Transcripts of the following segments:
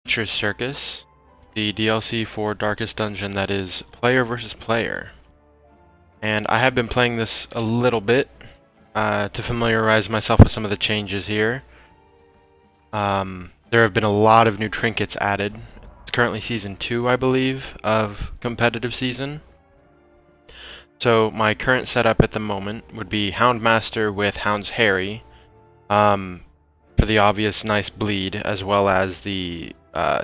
Circus, the DLC for Darkest Dungeon that is player versus player. And I have been playing this a little bit to familiarize myself with some of the changes here. There have been a lot of new trinkets added. It's currently Season 2, I believe, of competitive season. So my current setup at the moment would be Houndmaster with Hound's Harry, for the obvious nice bleed, as well as the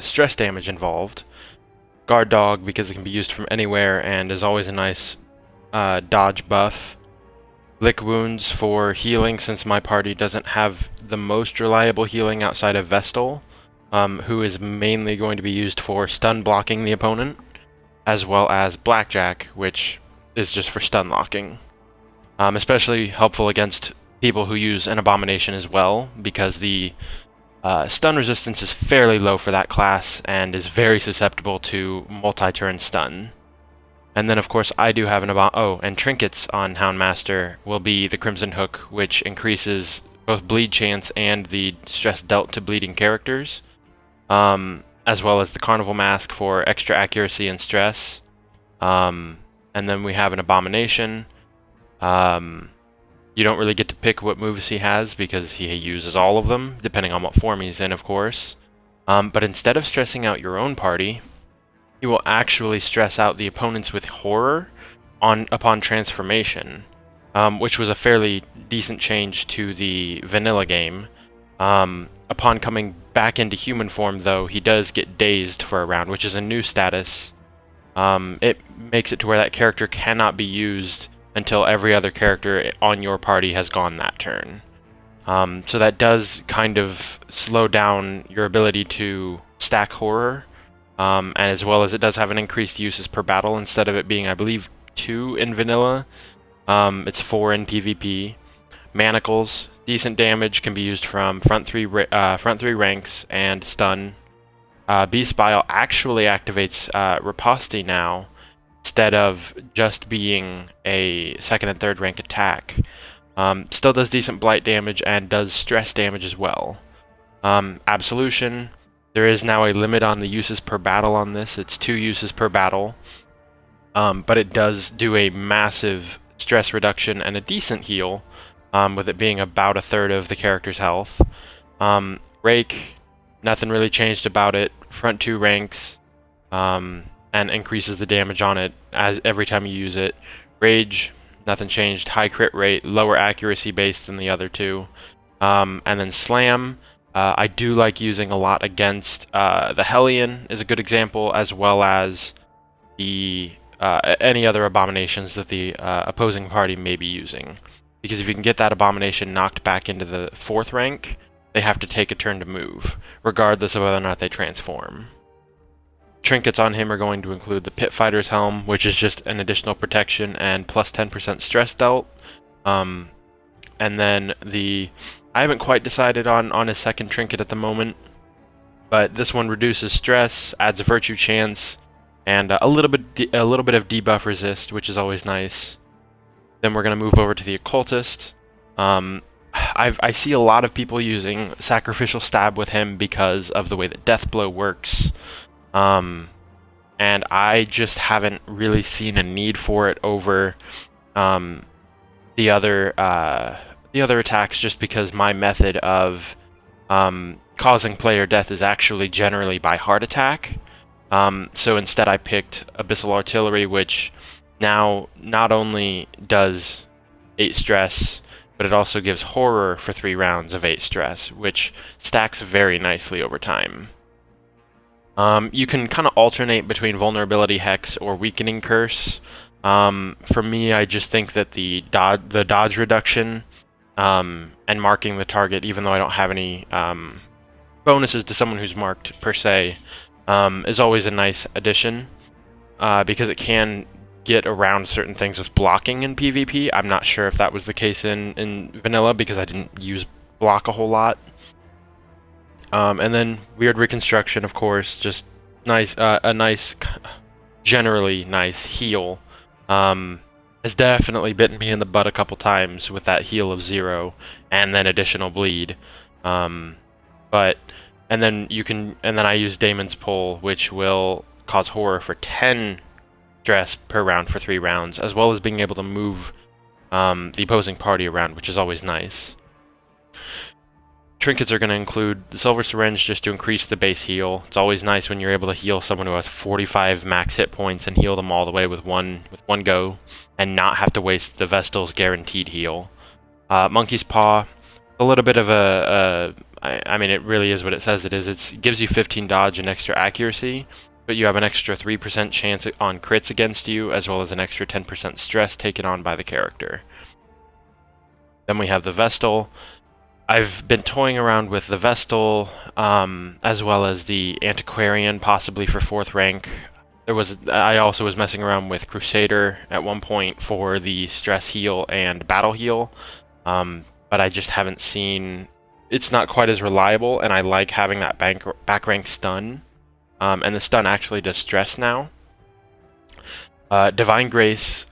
stress damage involved. Guard Dog, because it can be used from anywhere and is always a nice dodge buff. Lick Wounds for healing, since my party doesn't have the most reliable healing outside of Vestal, who is mainly going to be used for stun blocking the opponent, as well as Blackjack, which is just for stun locking. Especially helpful against people who use an Abomination as well, because the stun resistance is fairly low for that class and is very susceptible to multi-turn stun. And then of course I do have and trinkets on Houndmaster will be the Crimson Hook, which increases both bleed chance and the stress dealt to bleeding characters, as well as the Carnival Mask for extra accuracy and stress. And then we have an Abomination. You don't really get to pick what moves he has because he uses all of them, depending on what form he's in, of course. But instead of stressing out your own party, you will actually stress out the opponents with Horror upon transformation, which was a fairly decent change to the vanilla game. Upon coming back into human form, though, he does get dazed for a round, which is a new status. It makes it to where that character cannot be used until every other character on your party has gone that turn. So that does kind of slow down your ability to stack Horror, as well as it does have an increased uses per battle. Instead of it being, I believe, 2 in vanilla, it's 4 in PvP. Manacles, decent damage, can be used from front three ranks and stun. Beast Bile actually activates Riposte now, instead of just being a second and third rank attack. Still does decent blight damage and does stress damage as well. Absolution, there is now a limit on the uses per battle on this. It's 2 uses per battle, but it does do a massive stress reduction and a decent heal, with it being about a third of the character's health. Rake, nothing really changed about it. Front 2 ranks, and increases the damage on it as every time you use it. Rage, nothing changed. High crit rate, lower accuracy base than the other 2. And then Slam, I do like using a lot against the Hellion is a good example, as well as the any other Abominations that the opposing party may be using. Because if you can get that Abomination knocked back into the 4th rank, they have to take a turn to move, regardless of whether or not they transform. Trinkets on him are going to include the Pit Fighter's Helm, which is just an additional protection and plus 10% stress dealt. And then I haven't quite decided on his second trinket at the moment, but this one reduces stress, adds a virtue chance, and a little bit of debuff resist, which is always nice. Then we're going to move over to the Occultist. I see a lot of people using Sacrificial Stab with him because of the way that Death Blow works. And I just haven't really seen a need for it over the other attacks, just because my method of causing player death is actually generally by heart attack. So instead I picked Abyssal Artillery, which now not only does 8 stress, but it also gives Horror for 3 rounds of 8 stress, which stacks very nicely over time. You can kind of alternate between Vulnerability Hex or Weakening Curse. For me, I just think that the dodge reduction and marking the target, even though I don't have any bonuses to someone who's marked per se, is always a nice addition, because it can get around certain things with blocking in PvP. I'm not sure if that was the case in vanilla, because I didn't use block a whole lot. And then Weird Reconstruction, of course, just nice, generally nice heal. Has definitely bitten me in the butt a couple times with that heal of 0 and then additional bleed. But And then I use Damon's Pull, which will cause horror for 10 stress per round for 3 rounds, as well as being able to move the opposing party around, which is always nice. Trinkets are going to include the Silver Syringe just to increase the base heal. It's always nice when you're able to heal someone who has 45 max hit points and heal them all the way with one go, and not have to waste the Vestal's guaranteed heal. Monkey's Paw, a little bit of I mean, it really is what it says it is. It gives you 15 dodge and extra accuracy, but you have an extra 3% chance on crits against you, as well as an extra 10% stress taken on by the character. Then we have the Vestal. I've been toying around with the Vestal, as well as the Antiquarian, possibly for 4th rank. I also was messing around with Crusader at one point for the stress heal and battle heal, but I just haven't seen... It's not quite as reliable, and I like having that back rank stun, and the stun actually does stress now. Divine Grace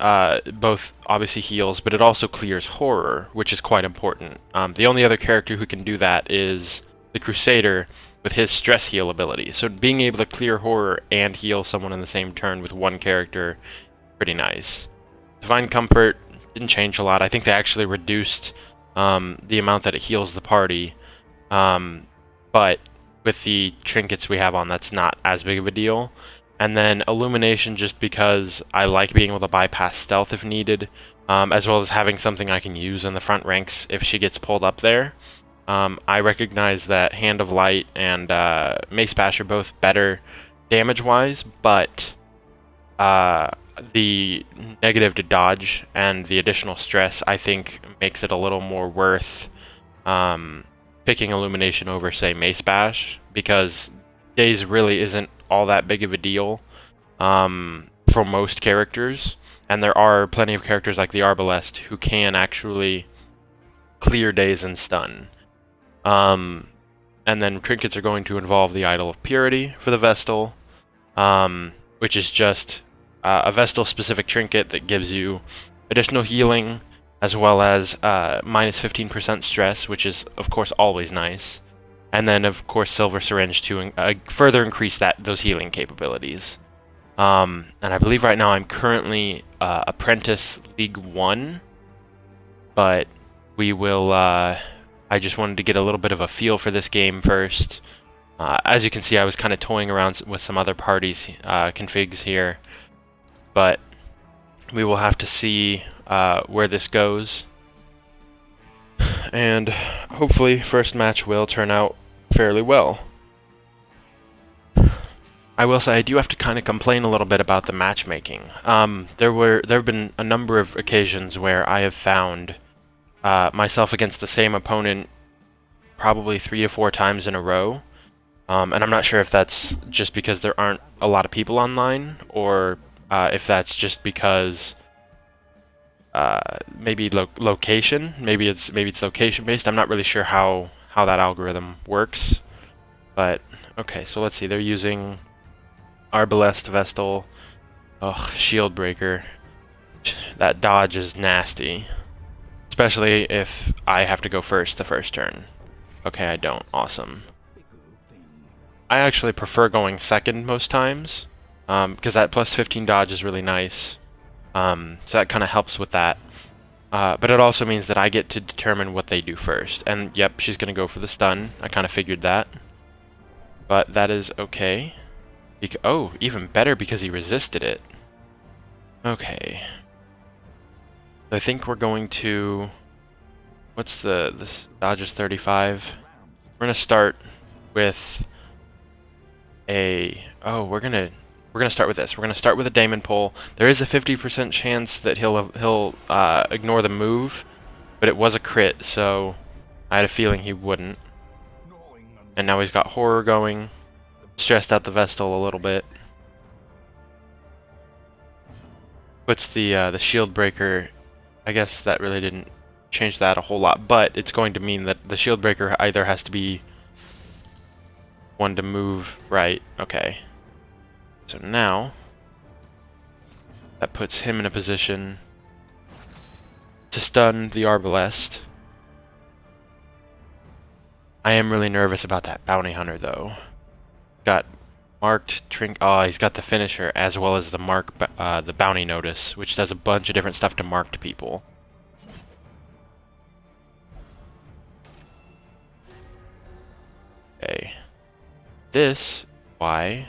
both obviously heals, but it also clears horror, which is quite important. The only other character who can do that is the Crusader with his stress heal ability. So being able to clear horror and heal someone in the same turn with one character, pretty nice. Divine Comfort didn't change a lot. I think they actually reduced the amount that it heals the party, but with the trinkets we have on, that's not as big of a deal. And then Illumination, just because I like being able to bypass stealth if needed, as well as having something I can use in the front ranks if she gets pulled up there. I recognize that Hand of Light and Mace Bash are both better damage-wise, but the negative to dodge and the additional stress, I think, makes it a little more worth picking Illumination over, say, Mace Bash, because Daze really isn't all that big of a deal for most characters, and there are plenty of characters like the Arbalest who can actually clear Daze and stun. And then trinkets are going to involve the Idol of Purity for the Vestal, which is just a Vestal specific trinket that gives you additional healing, as well as minus 15% stress, which is of course always nice. And then, of course, Silver Syringe to further increase those healing capabilities. And I believe right now I'm currently Apprentice League 1, but we will... I just wanted to get a little bit of a feel for this game first. As you can see, I was kind of toying around with some other parties' configs here, but we will have to see where this goes. And hopefully first match will turn out fairly well. I will say I do have to kind of complain a little bit about the matchmaking. There have been a number of occasions where I have found myself against the same opponent probably 3 to 4 times in a row, and I'm not sure if that's just because there aren't a lot of people online, or if that's just because maybe location. Maybe it's location based. I'm not really sure how that algorithm works. But okay, so let's see. They're using Arbalest, Vestal, Shield Breaker. That dodge is nasty, especially if I have to go first the first turn. Okay, I don't. Awesome. I actually prefer going second most times, because that plus 15 dodge is really nice. So that kind of helps with that. But it also means that I get to determine what they do first. And yep, she's going to go for the stun. I kind of figured that. But that is okay. Oh, even better because he resisted it. Okay. I think we're going to... What's this dodge is 35. We're going to start with a... Oh, we're going to start with this. We're going to start with a Daemon Pull. There is a 50% chance that he'll ignore the move, but it was a crit, so I had a feeling he wouldn't. And now he's got Horror going. Stressed out the Vestal a little bit. Puts the Shield Breaker. I guess that really didn't change that a whole lot, but it's going to mean that the Shield Breaker either has to be one to move right. Okay. So now, that puts him in a position to stun the Arbalest. I am really nervous about that bounty hunter, though. Got marked oh, he's got the finisher as well as the the bounty notice, which does a bunch of different stuff to marked people. Okay. This, why?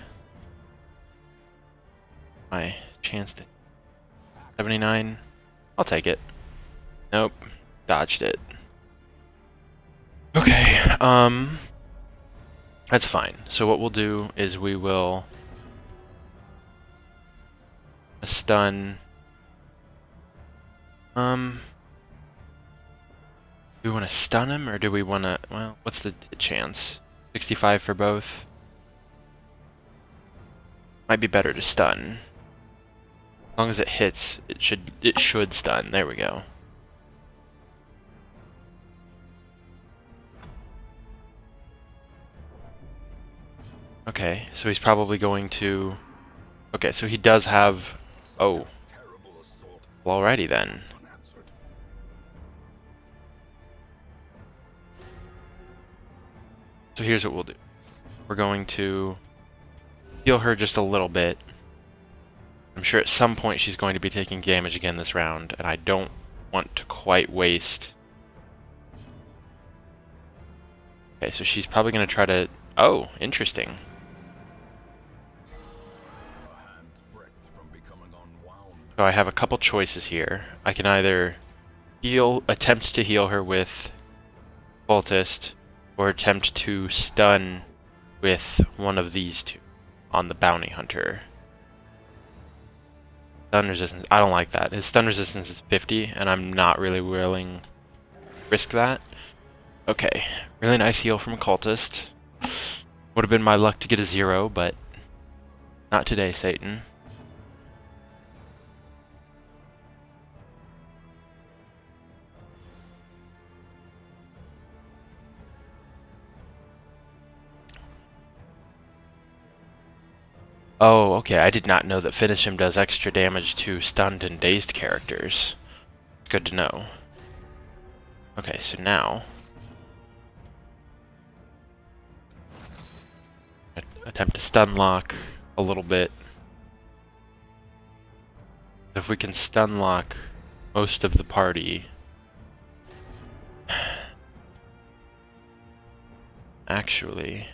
My chance to 79. I'll take it. Nope. Dodged it. Okay, that's fine. So what we'll do is we will stun. Do we want to stun him or do we want to? Well, what's the chance? 65 for both. Might be better to stun. As long as it hits, it should stun. There we go. Okay, so he's probably going to... Okay, so he does have... Oh. Well, alrighty then. So here's what we'll do. We're going to heal her just a little bit. I'm sure at some point she's going to be taking damage again this round, and I don't want to quite waste... Okay, so she's probably going to try to... Oh, interesting. So I have a couple choices here. I can either attempt to heal her with Cultist, or attempt to stun with one of these two on the Bounty Hunter. Stun resistance, I don't like that. His stun resistance is 50, and I'm not really willing to risk that. Okay, really nice heal from Cultist. Would have been my luck to get a 0, but not today, Satan. Oh, okay, I did not know that Finish Him does extra damage to stunned and dazed characters. Good to know. Okay, so now... attempt to stun lock a little bit. If we can stun lock most of the party... Actually...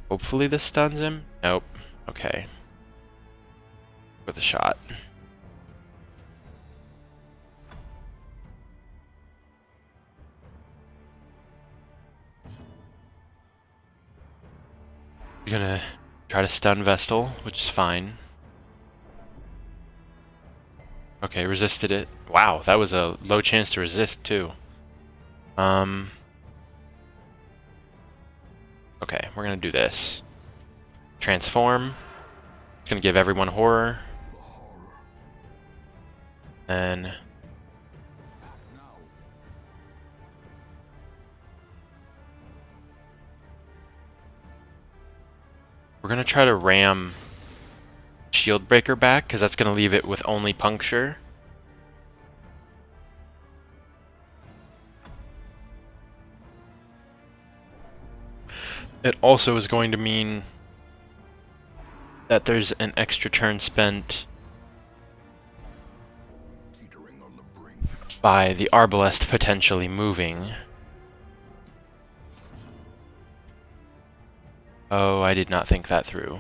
Hopefully this stuns him? Nope. Okay. With a shot. He's gonna try to stun Vestal, which is fine. Okay, resisted it. Wow, that was a low chance to resist, too. Okay, we're gonna do this. Transform. It's gonna give everyone horror. And... we're gonna try to ram Shield Breaker back, because that's gonna leave it with only Puncture. It also is going to mean that there's an extra turn spent by the Arbalest potentially moving. Oh, I did not think that through.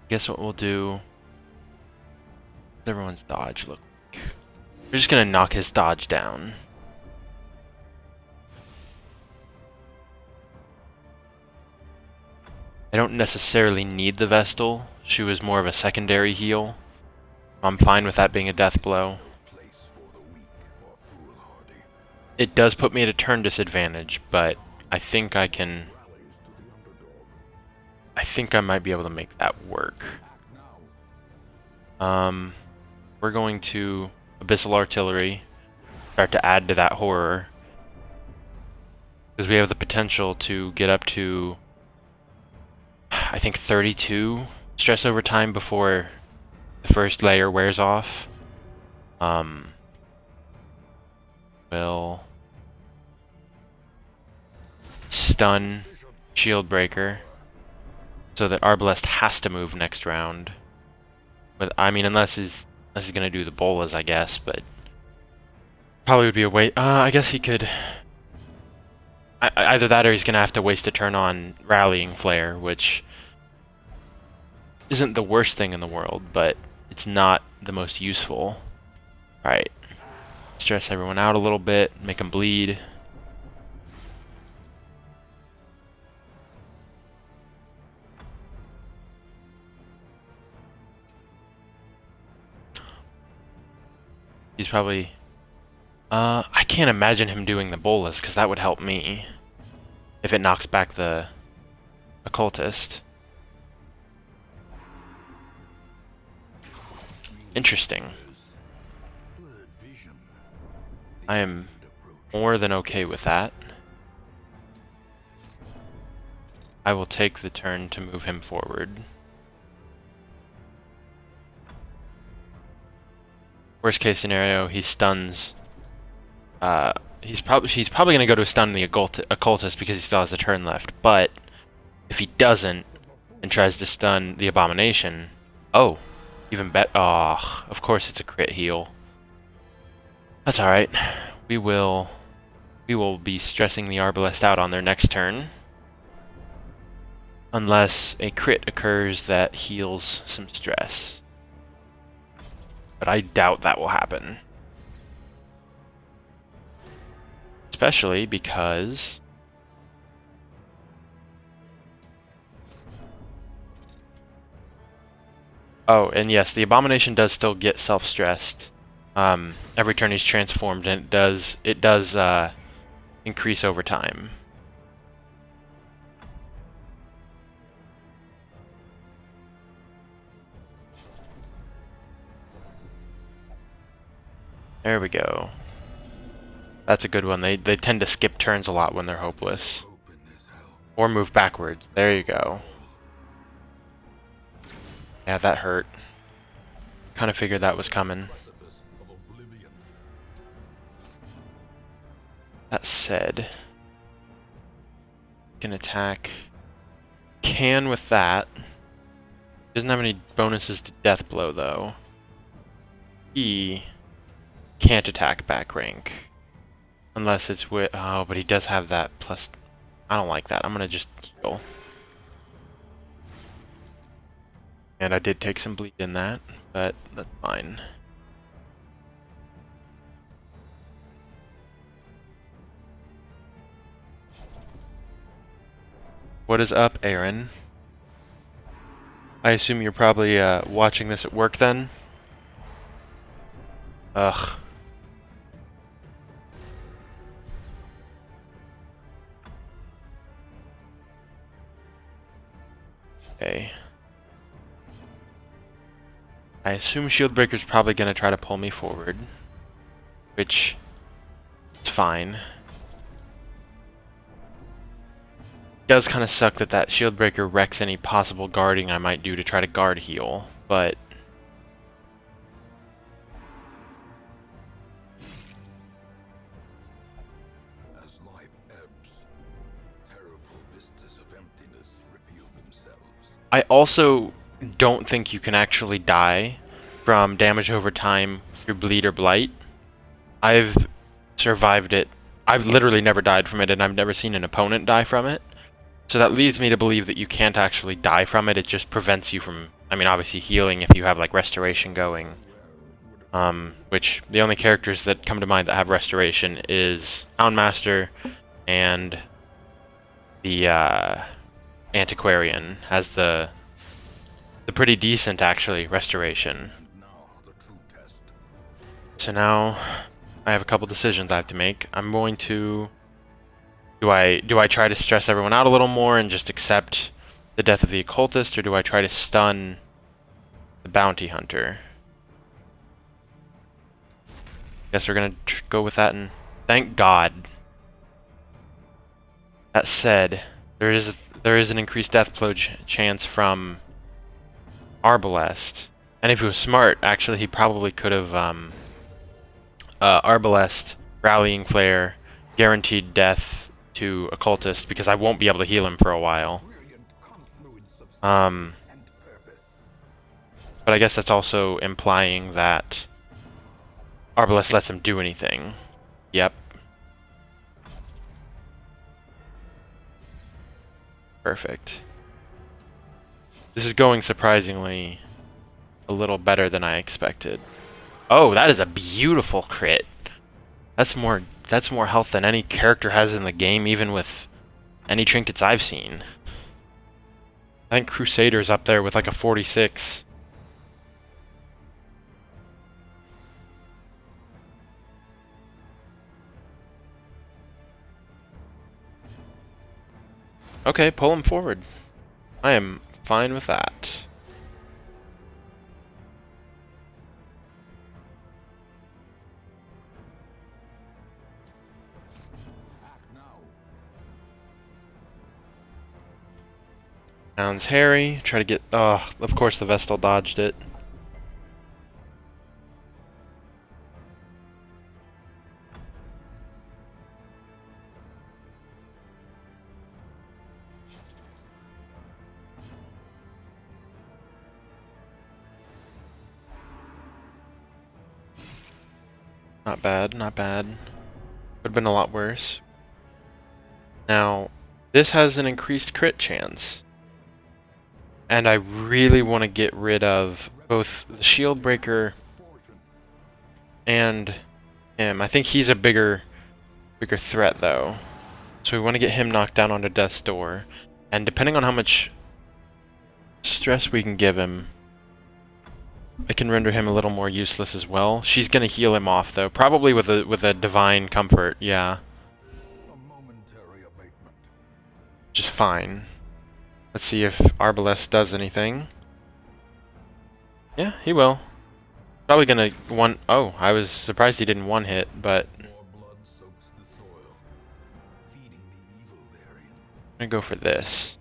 Guess what we'll do... what does everyone's dodge look like? We're just gonna knock his dodge down. I don't necessarily need the Vestal. She was more of a secondary heal. I'm fine with that being a death blow. It does put me at a turn disadvantage, but I think I can... I think I might be able to make that work. We're going to Abyssal Artillery, start to add to that horror. Because we have the potential to get up to... I think 32 stress over time before the first layer wears off. will stun Shield Breaker so that Arbalest has to move next round. But I mean, unless he's gonna do the bolas, I guess. But probably would be a wait. I guess he could. Either that or he's gonna have to waste a turn on Rallying Flare, which isn't the worst thing in the world, but it's not the most useful. Alright. Stress everyone out a little bit, make them bleed. He's probably... I can't imagine him doing the bolus, because that would help me. If it knocks back the occultist. Interesting. I am more than okay with that. I will take the turn to move him forward. Worst case scenario, he stuns. He's probably gonna go to stun the occultist because he still has a turn left. But if he doesn't and tries to stun the abomination, oh, even better. Oh, of course it's a crit heal. That's all right. We will be stressing the Arbalest out on their next turn, unless a crit occurs that heals some stress. But I doubt that will happen. Especially because oh, and yes, the abomination does still get self-stressed. Every turn he's transformed, and it does increase over time. There we go. That's a good one. They tend to skip turns a lot when they're hopeless. Or move backwards. There you go. Yeah, that hurt. Kind of figured that was coming. That said, can attack. Can with that. Doesn't have any bonuses to death blow though. He can't attack back rank. Unless it's with... Oh, but he does have that plus... I don't like that. I'm gonna just heal. And I did take some bleed in that, but that's fine. What is up, Aaron? I assume you're probably watching this at work then? Ugh. Okay. I assume Shieldbreaker's probably gonna try to pull me forward, which is fine. Does kind of suck that that Shieldbreaker wrecks any possible guarding I might do to try to guard heal, but as life ebbs, terrible vistas of emptiness reveal themselves. I also don't think you can actually die from damage over time through bleed or blight. I've survived it. I've literally never died from it, and I've never seen an opponent die from it. So that leads me to believe that you can't actually die from it. It just prevents you from, I mean, obviously healing if you have like restoration going. Which the only characters that come to mind that have restoration is Houndmaster and the Antiquarian has the pretty decent actually restoration. So now I have a couple decisions I have to make. I'm going to do I try to stress everyone out a little more and just accept the death of the occultist, or do I try to stun the bounty hunter? Guess we're gonna go with that, and thank God. That said, there is an increased death blow chance from Arbalest, and if he was smart, actually he probably could have Arbalest Rallying Flare, guaranteed death to Occultist because I won't be able to heal him for a while. But I guess that's also implying that Arbalest lets him do anything. Yep. Perfect. This is going surprisingly a little better than I expected. Oh, that is a beautiful crit. That's more health than any character has in the game, even with any trinkets I've seen. I think Crusader's up there with like a 46. Okay, pull him forward. I am fine with that. Sounds hairy. Try to get... Oh, of course the Vestal dodged it. Not bad, not bad. Would have been a lot worse. Now, this has an increased crit chance. And I really want to get rid of both the Shield Breaker and him. I think he's a bigger threat, though. So we want to get him knocked down onto Death's Door. And depending on how much stress we can give him, it can render him a little more useless as well. She's gonna heal him off though, probably with a divine comfort, yeah. Just fine. Let's see if Arbalest does anything. Yeah, he will. Probably gonna one. Oh, I was surprised he didn't one hit, but I'm gonna go for this.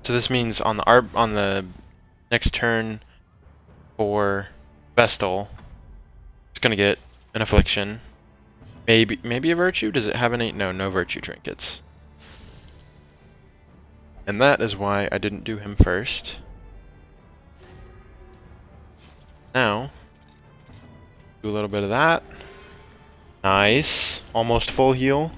So this means on the next turn for Vestal, it's gonna get an affliction. Maybe a virtue? Does it have any? No virtue trinkets. And that is why I didn't do him first. Now, do a little bit of that. Nice. Almost full heal.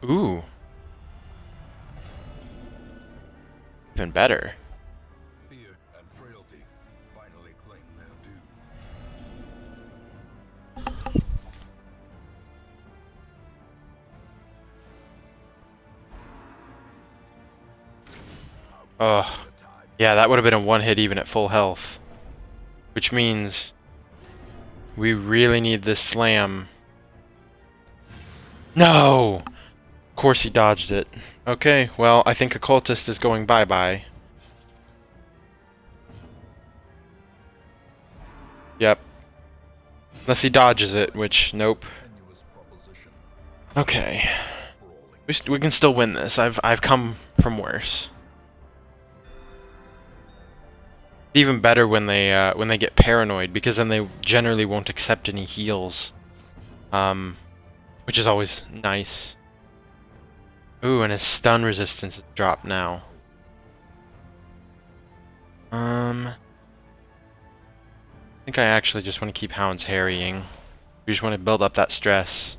Ooh. Even better. Fear and frailty finally claim their due. Ugh. Yeah, that would have been a one hit even at full health. Which means we really need this slam. No! Of course he dodged it. Okay, well, I think Occultist is going bye-bye. Yep. Unless he dodges it, which, nope. Okay. We can still win this. I've come from worse. It's even better when they get paranoid, because then they generally won't accept any heals. Which is always nice. Ooh, and his stun resistance has dropped now. I think I actually just want to keep Hounds harrying. We just want to build up that stress.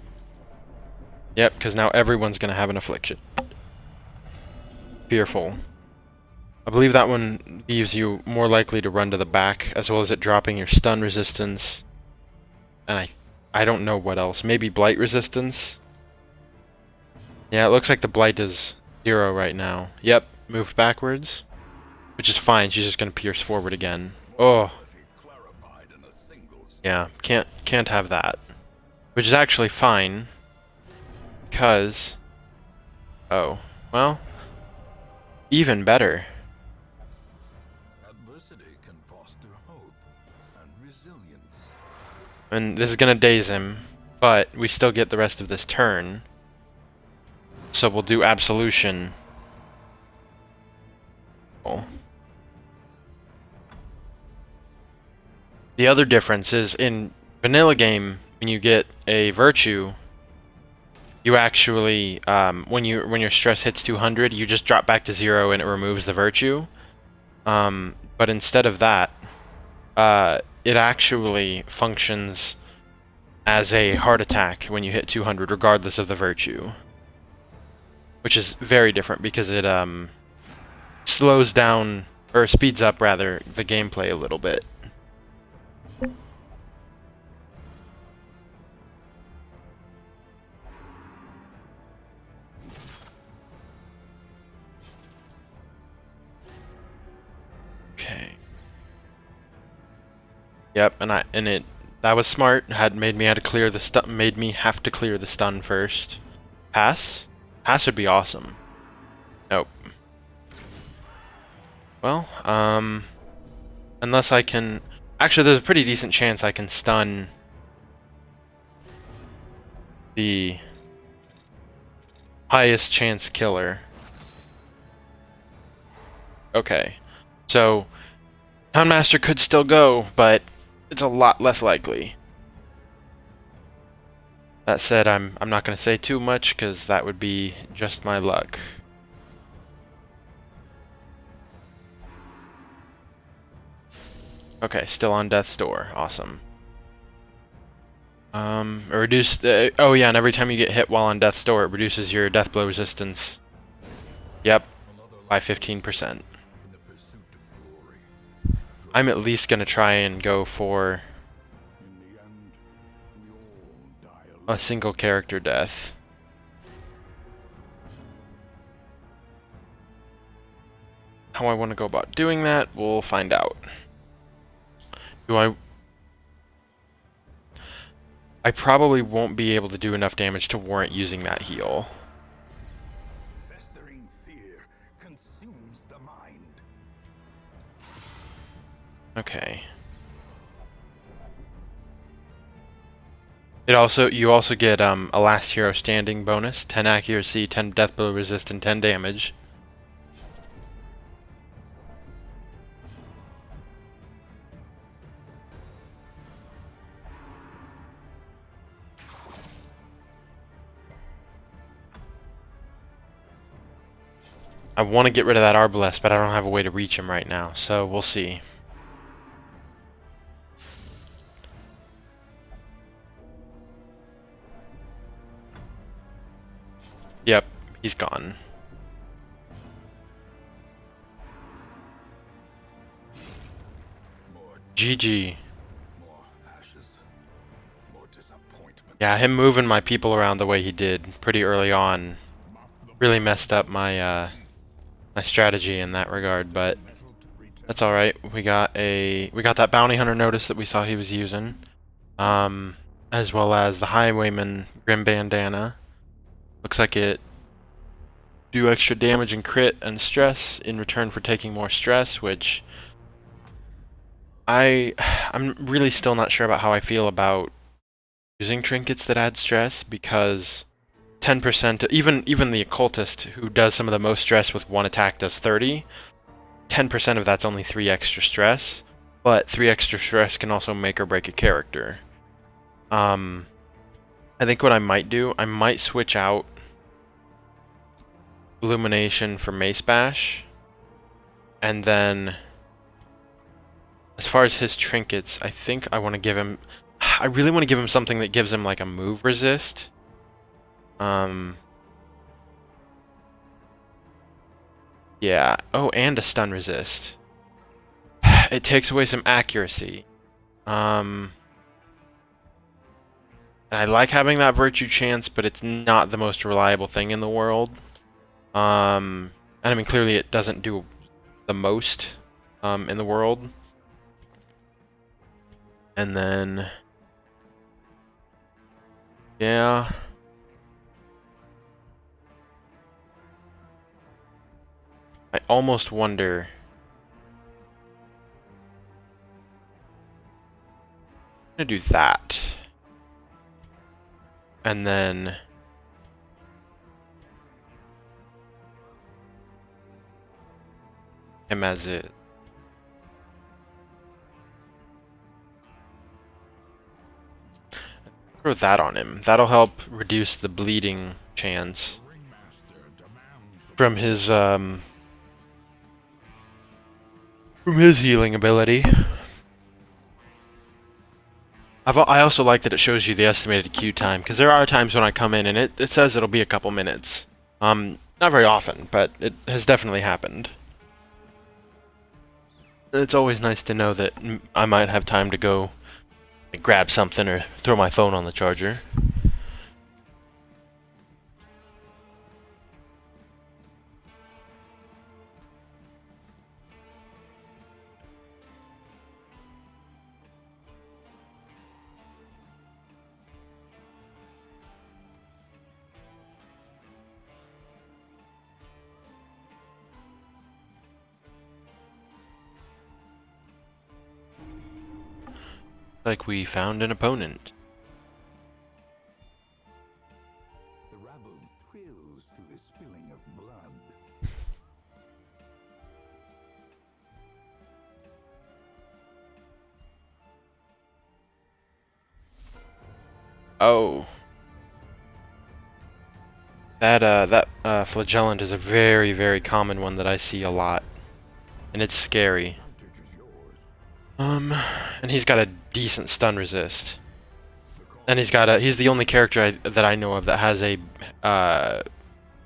Yep, because now everyone's going to have an affliction. Fearful. I believe that one leaves you more likely to run to the back, as well as it dropping your stun resistance. And I don't know what else. Maybe blight resistance? Yeah, it looks like the blight is 0 right now. Yep, moved backwards. Which is fine, she's just gonna pierce forward again. Oh. Yeah, can't have that. Which is actually fine. Because... Oh. Well... Even better. resilience. And this is gonna daze him, but we still get the rest of this turn. So we'll do Absolution. Oh. The other difference is in vanilla game, when you get a Virtue, you actually, when your stress hits 200, you just drop back to 0 and it removes the Virtue. But instead of that, it actually functions as a heart attack when you hit 200, regardless of the Virtue. Which is very different because it slows down, or speeds up rather, the gameplay a little bit. Okay. Yep, that was smart. Made me have to clear the stun first. Pass? Pass would be awesome. Nope. Well, unless I can... Actually, there's a pretty decent chance I can stun the highest chance killer. Okay. So, Townmaster could still go, but it's a lot less likely. That said, I'm not going to say too much, because that would be just my luck. Okay, still on death's door. Awesome. Reduce the... Oh yeah, and every time you get hit while on death's door, it reduces your death blow resistance. Yep, by 15%. I'm at least gonna try and go for a single character death. How I want to go about doing that, we'll find out. I probably won't be able to do enough damage to warrant using that heal. Festering fear consumes the mind. Okay. You also get a last hero standing bonus, 10 accuracy, 10 death blow resist, and 10 damage. I want to get rid of that Arbalest, but I don't have a way to reach him right now, so we'll see. Yep, he's gone. GG. More ashes, more disappointment. Yeah, him moving my people around the way he did pretty early on really messed up my my strategy in that regard, but that's all right. We got that bounty hunter notice that we saw he was using, as well as the highwayman grim bandana. Looks like it do extra damage and crit and stress in return for taking more stress, which I'm really still not sure about how I feel about using trinkets that add stress, because 10%, even the occultist who does some of the most stress with one attack does 30. 10% of that's only 3 extra stress, but 3 extra stress can also make or break a character. I think what I might do, I might switch out Illumination for Mace Bash, and then as far as his trinkets, I think I want to give him... I really want to give him something that gives him like a move resist. Yeah. Oh, and a stun resist. It takes away some accuracy. And I like having that virtue chance, but it's not the most reliable thing in the world. And I mean, clearly it doesn't do the most in the world. And then... yeah... I almost wonder... I'm gonna do that. And then him as it. Throw that on him. That'll help reduce the bleeding chance from his healing ability. I also like that it shows you the estimated queue time, because there are times when I come in and it says it'll be a couple minutes. Not very often, but it has definitely happened. It's always nice to know that I might have time to go grab something or throw my phone on the charger. Like we found an opponent. The rabble thrills to the spilling of blood. Oh. That flagellant is a very, very common one that I see a lot. And it's scary. And he's got a decent stun resist. And he's the only character that I know of that has an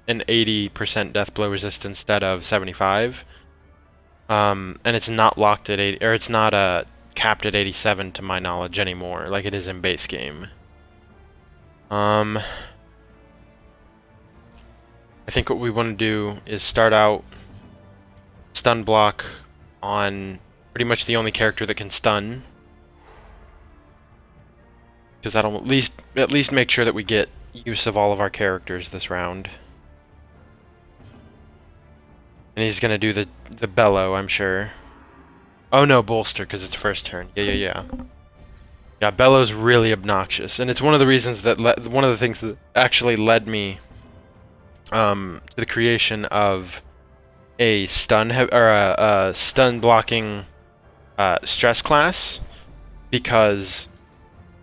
80% death blow resist instead of 75. And it's not locked at 80, or it's not capped at 87 to my knowledge anymore, like it is in base game. I think what we want to do is start out stun block on pretty much the only character that can stun, because that'll at least make sure that we get use of all of our characters this round. And he's gonna do the bellow, I'm sure. Oh no, bolster, because it's first turn. Yeah. Yeah, bellow's really obnoxious, and it's one of the reasons that one of the things that actually led me to the creation of a stun a stun blocking stress class, because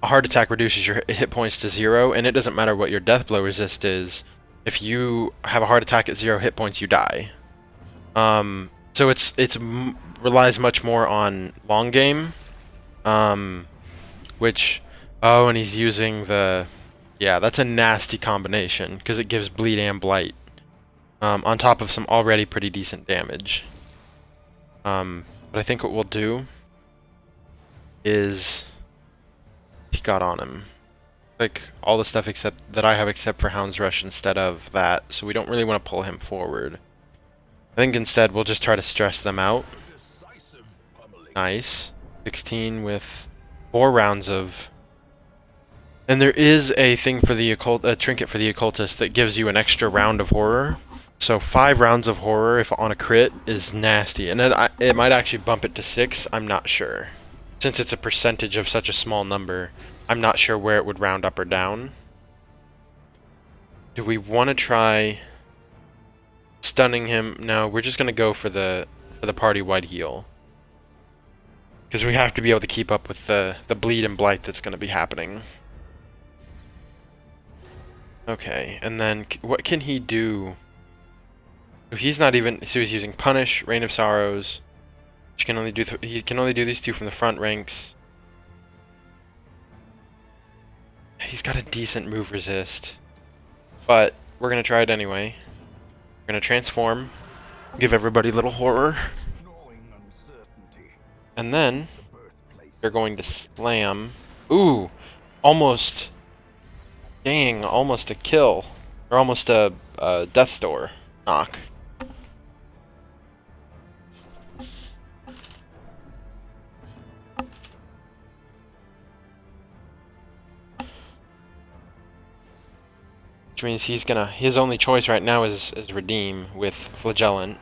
a heart attack reduces your hit points to 0, and it doesn't matter what your death blow resist is. If you have a heart attack at 0 hit points, you die. So it's relies much more on long game, which and he's using yeah, that's a nasty combination because it gives bleed and blight, on top of some already pretty decent damage. But I think what we'll do is he got on him, like all the stuff except that I have except for Hound's Rush instead of that, so we don't really want to pull him forward. I think instead we'll just try to stress them out. Nice. 16 with 4 rounds of... And there is a thing for the a trinket for the occultist that gives you an extra round of horror. So 5 rounds of horror if on a crit is nasty, and then it might actually bump it to 6. I'm not sure. Since it's a percentage of such a small number, I'm not sure where it would round up or down. Do we want to try stunning him? No, we're just gonna go for the party wide heal, because we have to be able to keep up with the bleed and blight that's going to be happening. Okay, and then what can he do? He's not even... So he's using Punish, Rain of Sorrows, which can only do... he can only do these 2 from the front ranks. He's got a decent move resist, but we're going to try it anyway. We're going to transform, give everybody a little horror, and then they're going to slam. Ooh, almost... Dang, almost a kill. Or almost a Death's Door knock. Which means he's gonna... His only choice right now is redeem with Flagellant.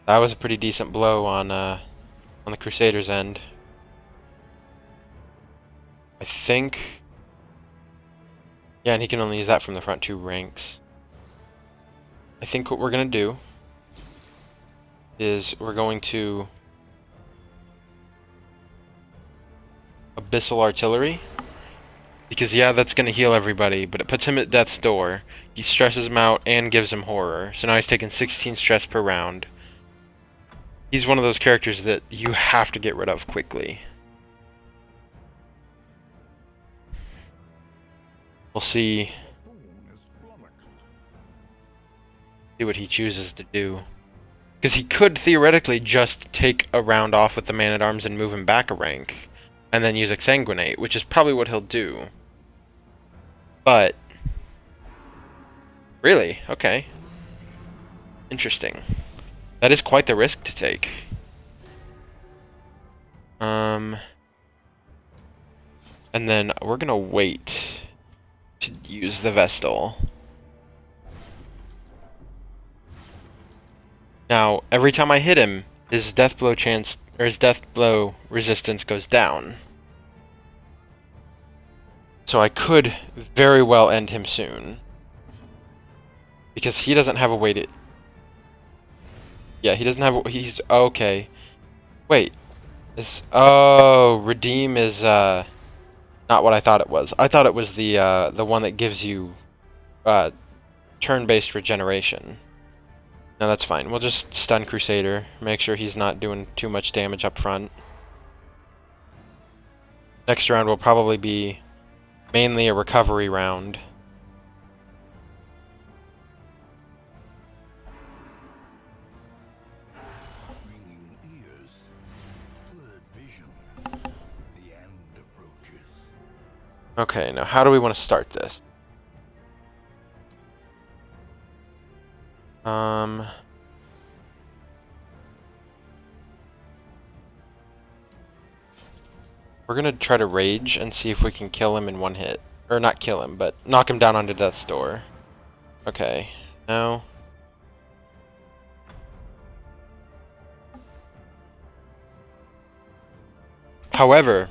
That was a pretty decent blow on the Crusader's end. I think... Yeah, and he can only use that from the front 2 ranks. I think what we're going to do is we're going to Abyssal Artillery. Because, yeah, that's going to heal everybody, but it puts him at death's door. He stresses him out and gives him horror. So now he's taking 16 stress per round. He's one of those characters that you have to get rid of quickly. We'll see what he chooses to do. Because he could theoretically just take a round off with the Man-at-Arms and move him back a rank. And then use Exsanguinate, which is probably what he'll do. But... Really? Okay. Interesting. That is quite the risk to take. And then we're gonna wait to use the Vestal. Now, every time I hit him, his death blow chance, or his death blow resistance goes down. So I could very well end him soon. Because he doesn't have a way to... Yeah, he doesn't have a... He's... Okay. Wait. Oh, Redeem is, not what I thought it was. I thought it was the one that gives you, turn-based regeneration. No, that's fine. We'll just stun Crusader. Make sure he's not doing too much damage up front. Next round will probably be mainly a recovery round. Okay, now how do we want to start this? We're gonna try to rage and see if we can kill him in one hit. Or not kill him, but knock him down onto death's door. Okay, now... However...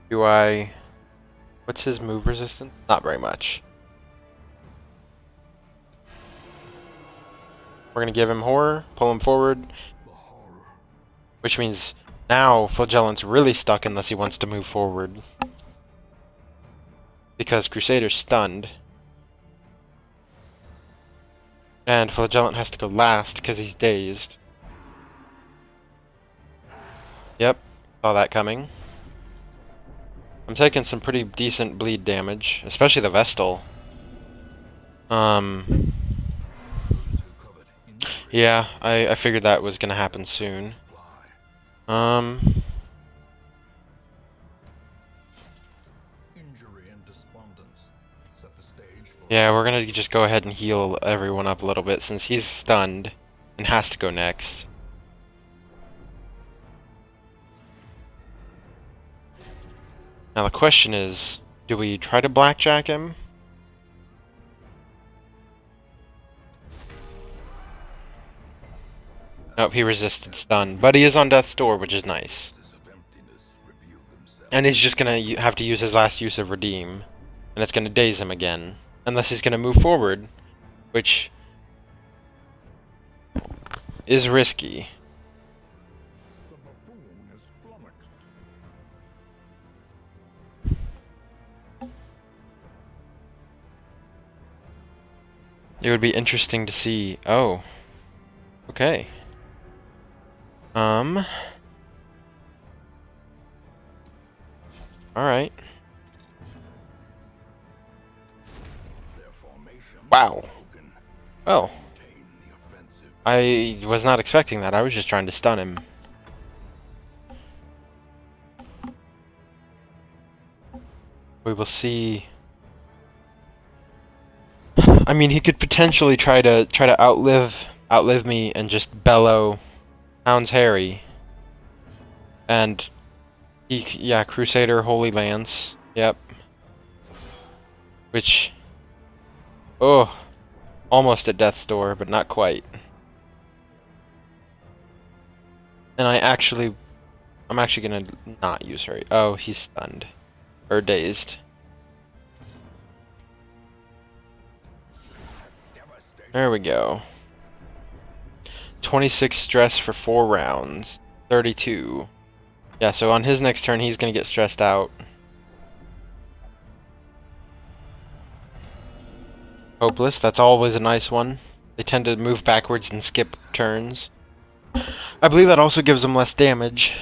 Do I... What's his move resistance? Not very much. We're gonna give him horror, pull him forward. Which means now Flagellant's really stuck unless he wants to move forward. Because Crusader's stunned. And Flagellant has to go last because he's dazed. Yep, saw that coming. I'm taking some pretty decent bleed damage, especially the Vestal. Yeah, I figured that was gonna happen soon. Yeah, we're gonna just go ahead and heal everyone up a little bit since he's stunned and has to go next. Now the question is, do we try to blackjack him? Nope, he resisted stun, but he is on death's door, which is nice. And he's just gonna have to use his last use of Redeem, and it's gonna daze him again. Unless he's gonna move forward, which is risky. It would be interesting to see. Oh. Okay. Alright. Wow. Well. I was not expecting that. I was just trying to stun him. We will see. I mean, he could potentially try to outlive me and just bellow Hound's Harry. And yeah, Crusader Holy Lance. Yep. Which, oh, almost at death's door, but not quite. And I'm actually gonna not use her. Oh, he's stunned. Or dazed. There we go. 26 stress for 4 rounds. 32. Yeah, so on his next turn, he's gonna get stressed out. Hopeless, that's always a nice one. They tend to move backwards and skip turns. I believe that also gives them less damage.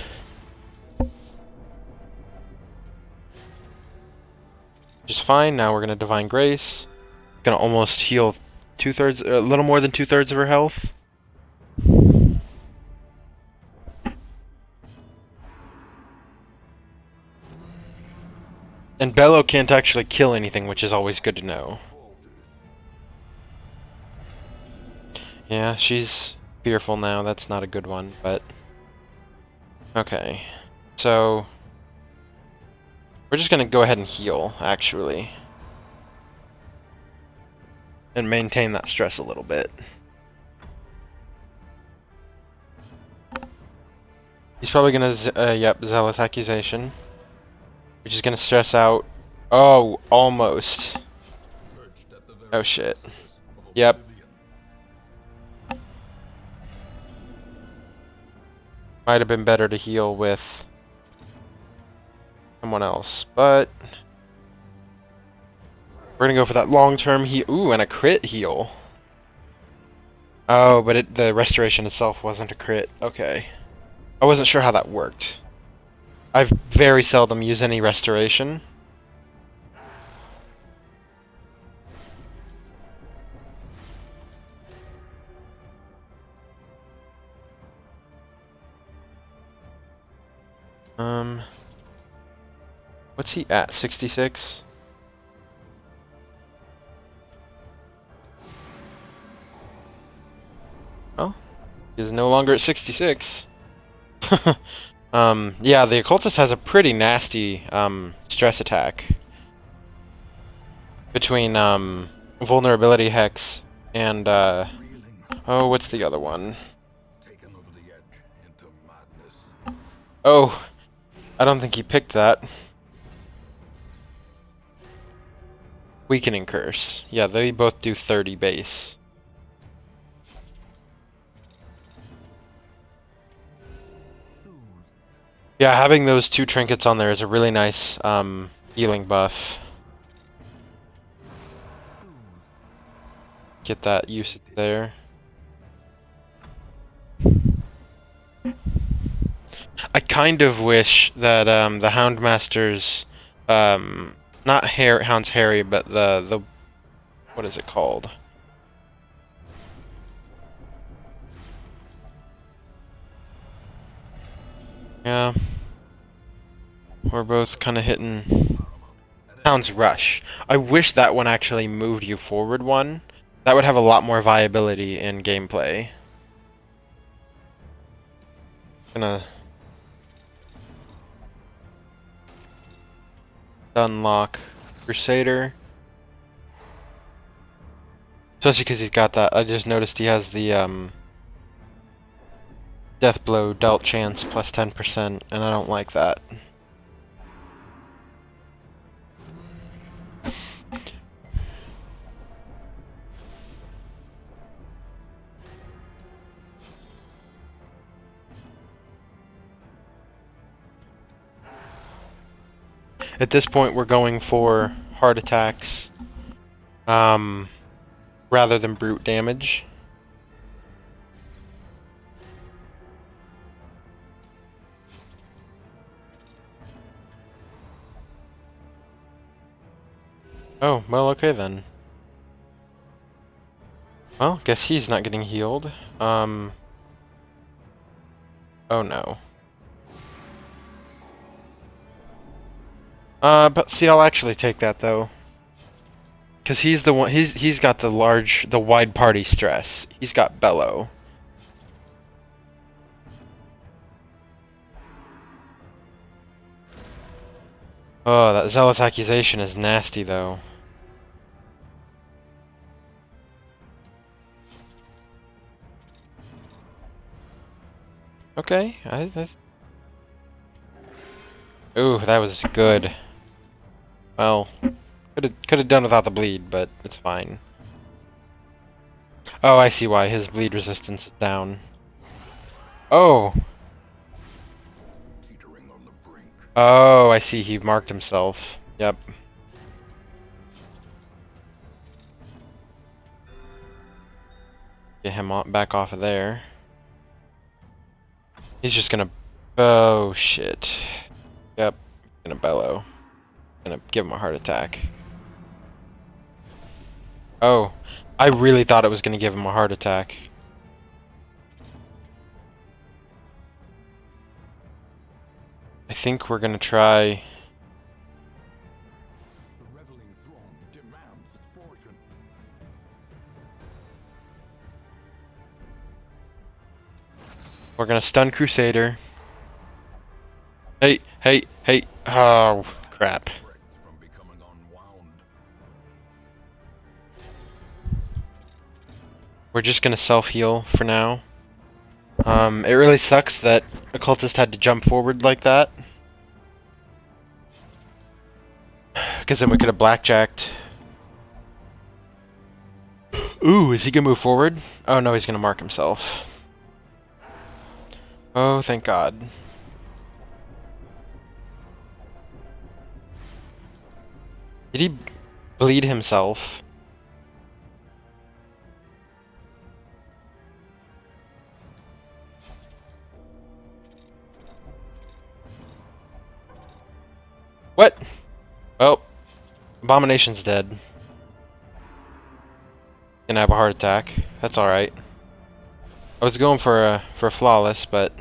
Just fine. Now we're gonna Divine Grace. Gonna almost heal 2/3, a little more than 2/3 of her health. And Bello can't actually kill anything, which is always good to know. Yeah, she's fearful now. That's not a good one, but... Okay. So... we're just gonna go ahead and heal, actually. And maintain that stress a little bit. He's probably gonna, yep, Zealous Accusation. Which is gonna stress out... Oh, almost. Oh shit. Yep. Might have been better to heal with someone else, but we're gonna go for that long-term heal. Ooh, and a crit heal. Oh, but the restoration itself wasn't a crit. Okay. I wasn't sure how that worked. I've very seldom used any restoration. What's he at? 66? Oh, he's no longer at 66. Yeah, the occultist has a pretty nasty stress attack between vulnerability hex and oh, what's the other one? Oh, I don't think he picked that. Weakening Curse. Yeah, they both do 30 base. Yeah, having those 2 trinkets on there is a really nice healing buff. Get that usage there. I kind of wish that the Houndmaster's not Hound's Harry, but the what is it called? Yeah. We're both kind of hitting Hound's Rush. I wish that one actually moved you forward one. That would have a lot more viability in gameplay. Gonna unlock Crusader. Especially because he's got that. I just noticed he has the Death Blow dealt chance plus 10%, and I don't like that. At this point, we're going for heart attacks rather than brute damage. Oh, well, okay then. Well, guess he's not getting healed. Oh no. But see, I'll actually take that though. Cause he's the one, he's got the wide party stress. He's got Bellow. Oh, that Zealous Accusation is nasty though. Okay, Ooh, that was good. Well, could have done without the bleed, but it's fine. Oh, I see why. His bleed resistance is down. Oh! Teetering on the brink. Oh, I see. He marked himself. Yep. Get him back off of there. He's just gonna... Oh, shit. Yep. Gonna bellow. Gonna give him a heart attack. Oh. I really thought it was gonna give him a heart attack. I think we're gonna try... The reveling throng demands its portion. We're gonna stun Crusader. Hey, hey, hey. Oh, crap. Wrecked from becoming unwound. We're just gonna self-heal for now. It really sucks that Occultist had to jump forward like that. Because then we could have blackjacked. Ooh, is he gonna move forward? Oh no, he's gonna mark himself. Oh, thank God. Did he bleed himself? What? Oh, Abomination's dead. Gonna have a heart attack. That's all right. I was going for a flawless, but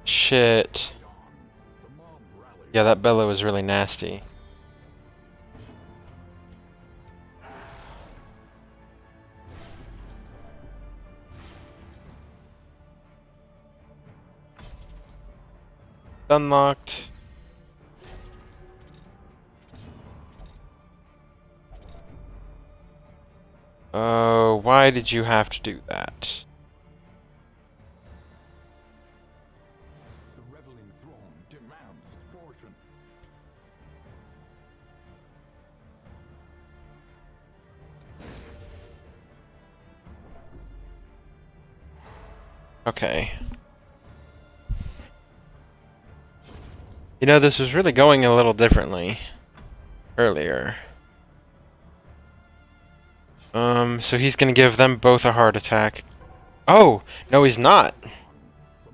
shit. The mob rallies. Yeah, that bellow is really nasty. Unlocked. Oh, why did you have to do that? The reveling throng demands its portion. Okay. You know, this was really going a little differently earlier. So he's gonna give them both a heart attack. Oh, no he's not. The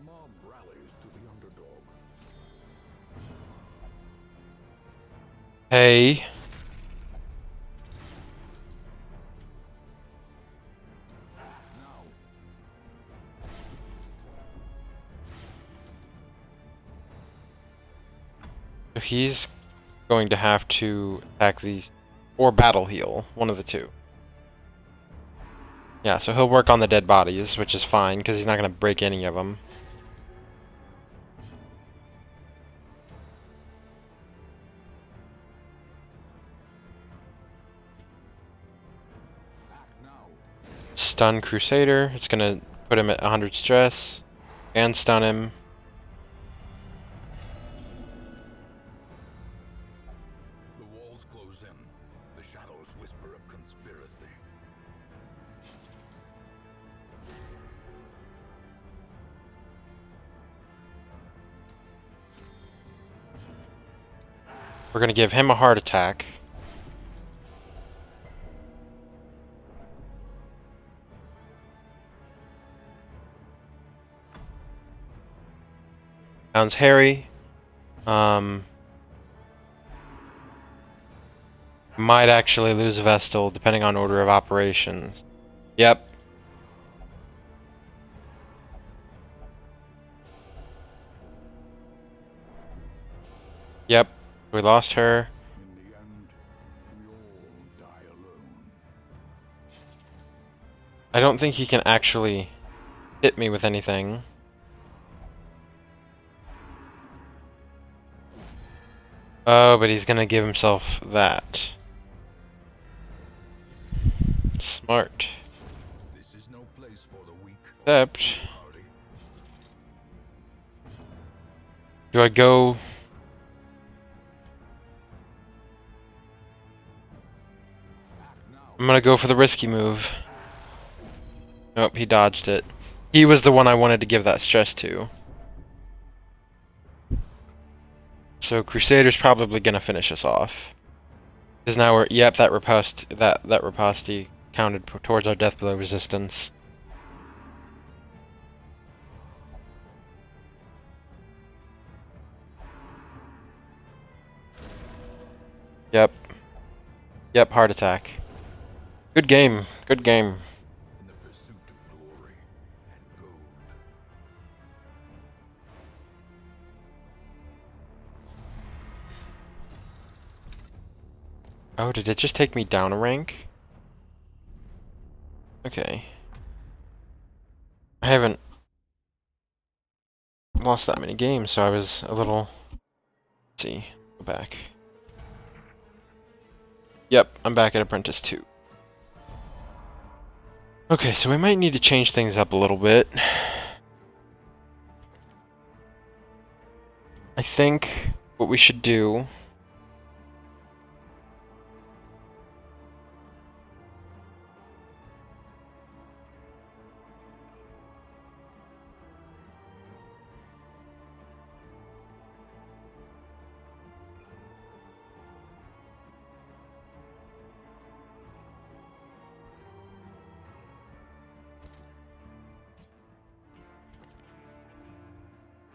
mob rallies to the underdog. Hey. Now, So he's going to have to attack these, or battle heal, one of the two. Yeah, so he'll work on the dead bodies, which is fine, because he's not going to break any of them. act now. Stun Crusader, it's going to put him at 100 stress, and stun him. The walls close in. The shadows whisper of conspiracy. We're going to give him a heart attack. Sounds hairy. Might actually lose Vestal, depending on order of operations. Yep. Yep. We lost her. In the end, we all die alone. I don't think he can actually hit me with anything. Oh, but he's gonna give himself that. Smart. This is no place for the weak Except... do I go... I'm gonna go for the risky move. Nope, he dodged it. He was the one I wanted to give that stress to. So Crusader's probably gonna finish us off. Because now we're... yep, that riposte counted towards our death blow resistance. Yep. Yep, heart attack. Good game. Good game. In the pursuit of glory and gold. Oh, did it just take me down a rank? Okay. I haven't lost that many games, so I was a little... let's see. Go back. Yep, I'm back at Apprentice 2. Okay, so we might need to change things up a little bit. I think what we should do...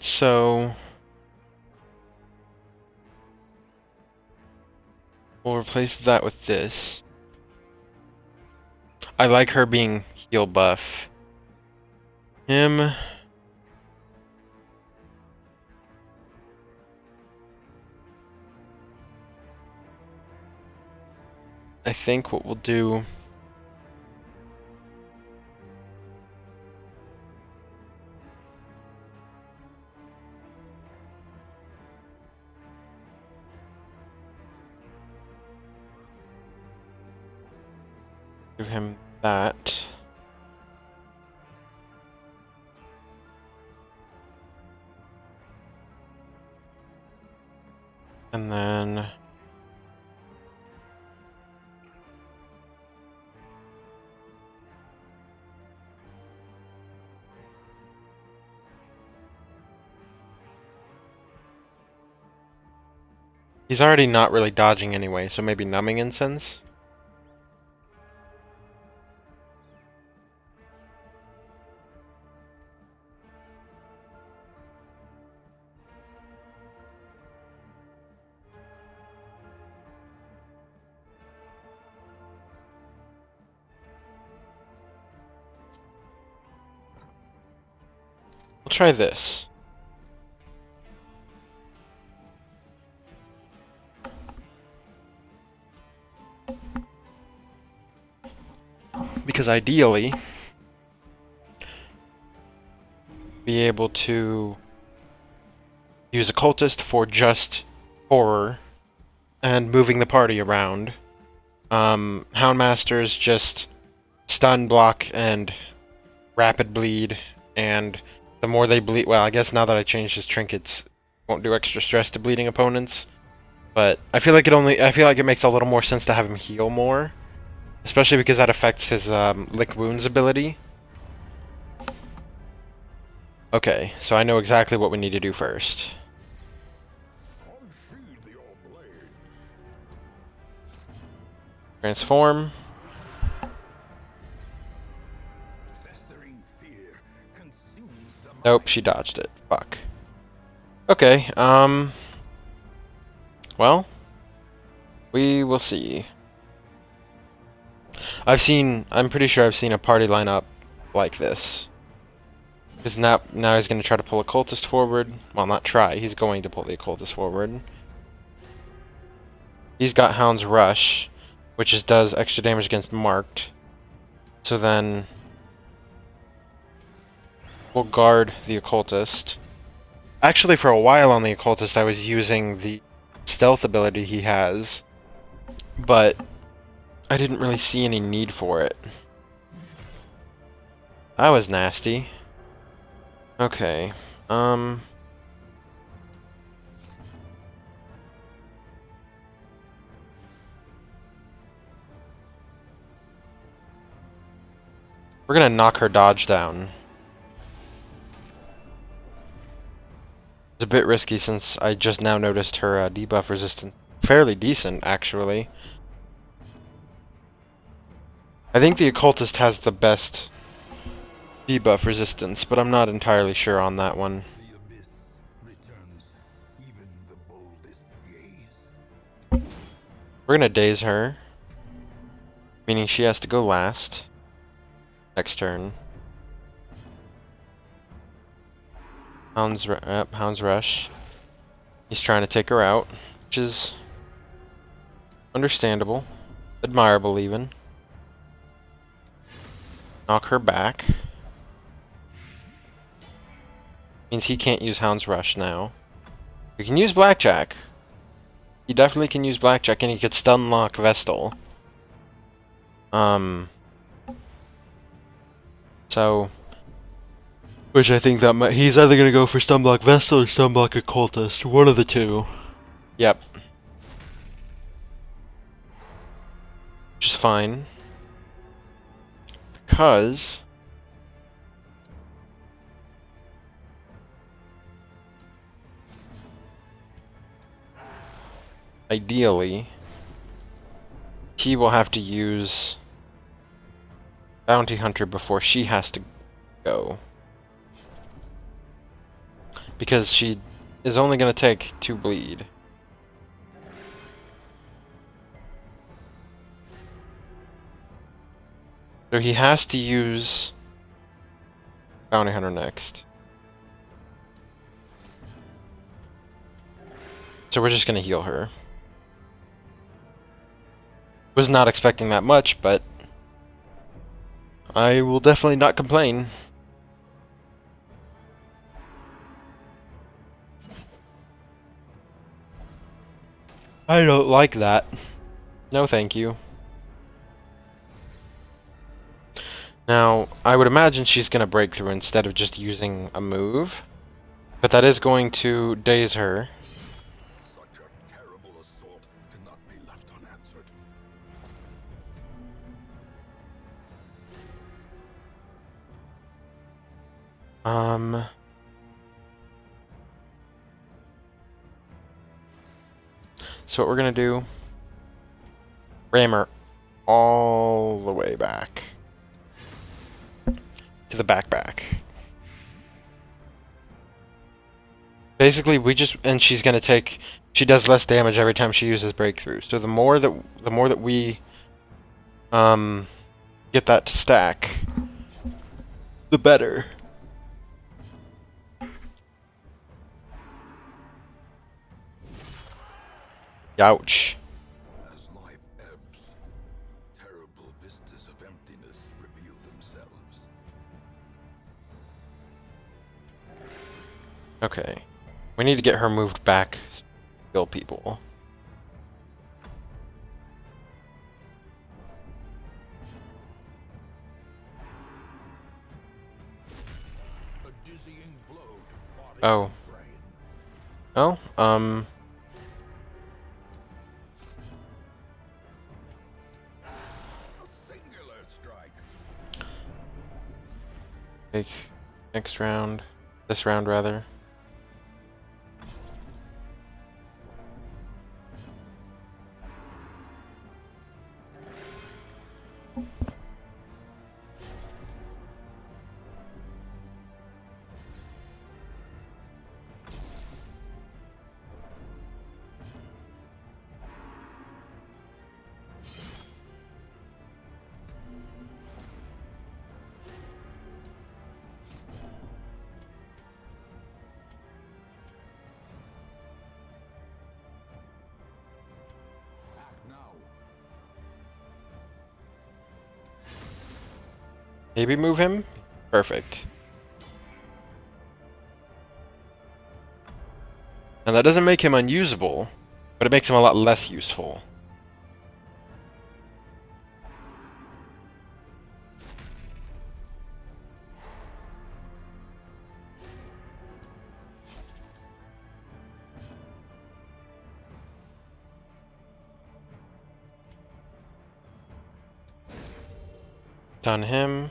so... we'll replace that with this. I like her being heal buff. Him... I think what we'll do... give him that. And then... he's already not really dodging anyway, so maybe Numbing Incense? We'll try this. Because ideally, be able to use Occultist for just horror and moving the party around. Houndmaster's just stun, block, and rapid bleed, and the more they bleed... well, I guess now that I changed his trinkets, won't do extra stress to bleeding opponents. But I feel like it makes a little more sense to have him heal more. Especially because that affects his Lick Wounds ability. Okay, so I know exactly what we need to do first. Unsheathe your blades. Transform. Festering fear consumes the mind. Nope, she dodged it. Fuck. Okay, well, we will see. I'm pretty sure I've seen a party lineup like this. Because now he's going to try to pull Occultist forward. Well, not try, he's going to pull the Occultist forward. He's got Hound's Rush, which does extra damage against Marked. So then... we'll guard the Occultist. Actually, for a while on the Occultist, I was using the stealth ability he has. But... I didn't really see any need for it. That was nasty. Okay. We're gonna knock her dodge down. It's a bit risky since I just now noticed her debuff resistance. Fairly decent, actually. I think the occultist has the best debuff resistance, but I'm not entirely sure on that one. The abyss returns even the boldest gaze. We're gonna daze her, meaning she has to go last. Next turn. Hound's Rush. He's trying to take her out, which is understandable, admirable even. Knock her back. Means he can't use Hound's Rush now. He can use Blackjack. He definitely can use Blackjack, and he could stun lock Vestal. So, which I think that he's either gonna go for Stunblock Vestal or Stunblock Occultist, one of the two. Yep. Which is fine. Because ideally he will have to use Bounty Hunter before she has to go. Because she is only going to take 2 bleed. So he has to use Bounty Hunter next. So we're just going to heal her. Was not expecting that much, but I will definitely not complain. I don't like that. No, thank you. Now, I would imagine she's going to break through instead of just using a move. But that is going to daze her. Such a terrible assault cannot be left unanswered. So what we're going to do, ram her all the way back. To the back. Basically, and she's gonna she does less damage every time she uses breakthrough. So the more that we get that to stack, the better. Ouch. As life ebbs, terrible vistas of emptiness reveal themselves. Okay. We need to get her moved back so we can kill people. A dizzying blow to body Oh. and brain. Oh, A singular strike. take next round. This round, rather. Act now. Maybe move him? Perfect. And that doesn't make him unusable, but it makes him a lot less useful. Stun him.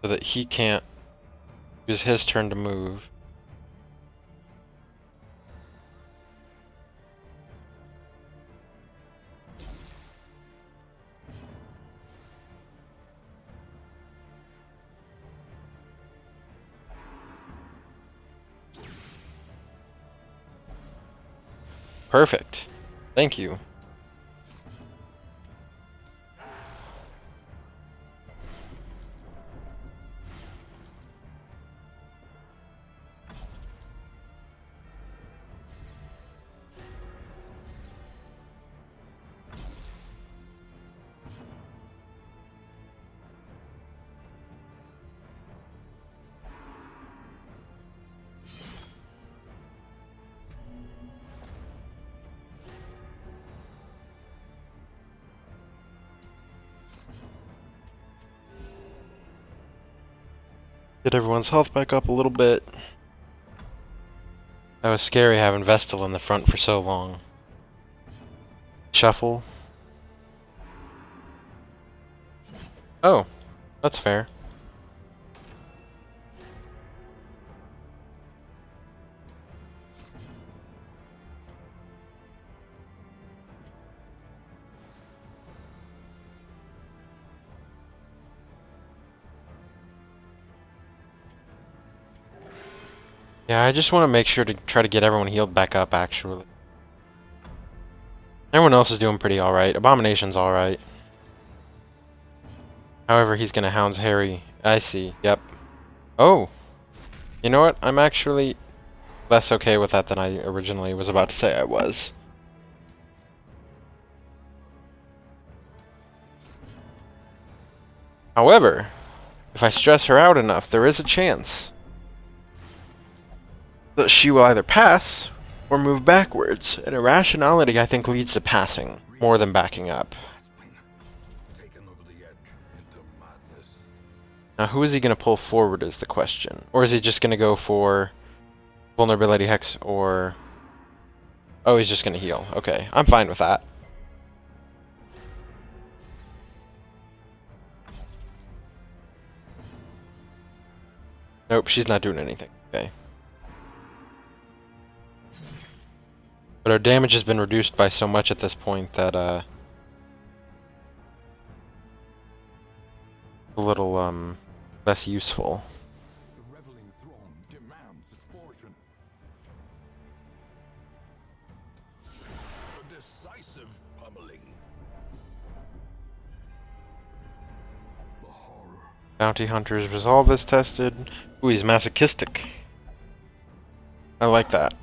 So that he can't use his turn to move. Perfect. Thank you. Get everyone's health back up a little bit. That was scary having Vestal in the front for so long. Shuffle. Oh, that's fair. Yeah, I just want to make sure to try to get everyone healed back up, actually. Everyone else is doing pretty alright. Abomination's alright. However, he's gonna Hound's Harry. I see, yep. Oh! You know what? I'm actually less okay with that than I originally was about to say I was. However, if I stress her out enough, there is a chance that she will either pass or move backwards, and irrationality I think leads to passing more than backing up. Taken over the edge into madness. Now who is he going to pull forward is the question. Or is he just going to go for vulnerability hex or... Oh, he's just going to heal. Okay, I'm fine with that. Nope, she's not doing anything. Okay. But our damage has been reduced by so much at this point that, a little, less useful. The reveling throne demands its portion. A decisive pummeling. The horror. Bounty Hunter's Resolve is tested. Ooh, he's masochistic. I like that.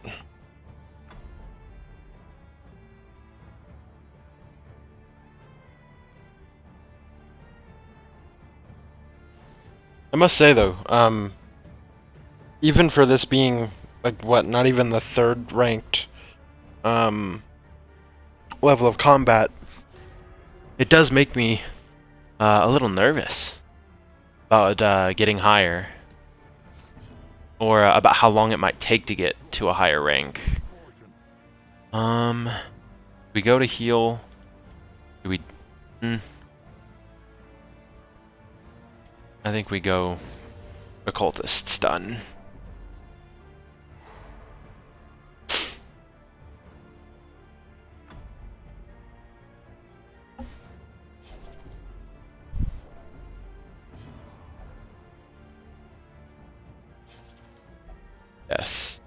I must say though, even for this being like what, not even the third ranked level of combat, it does make me a little nervous about getting higher, or about how long it might take to get to a higher rank. We go to heal. Do we? I think we go occultist stun. Yes.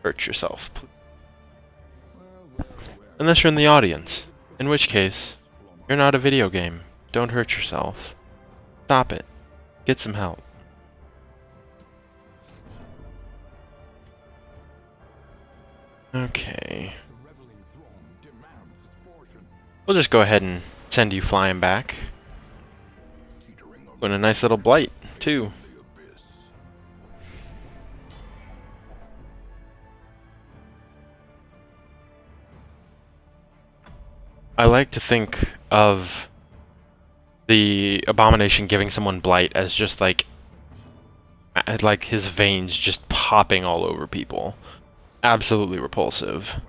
Hurt yourself, please. Unless you're in the audience, in which case, you're not a video game. Don't hurt yourself. Stop it. Get some help. Okay. We'll just go ahead and send you flying back. And a nice little blight, too. I like to think of the Abomination giving someone blight as just like his veins just popping all over people. Absolutely repulsive.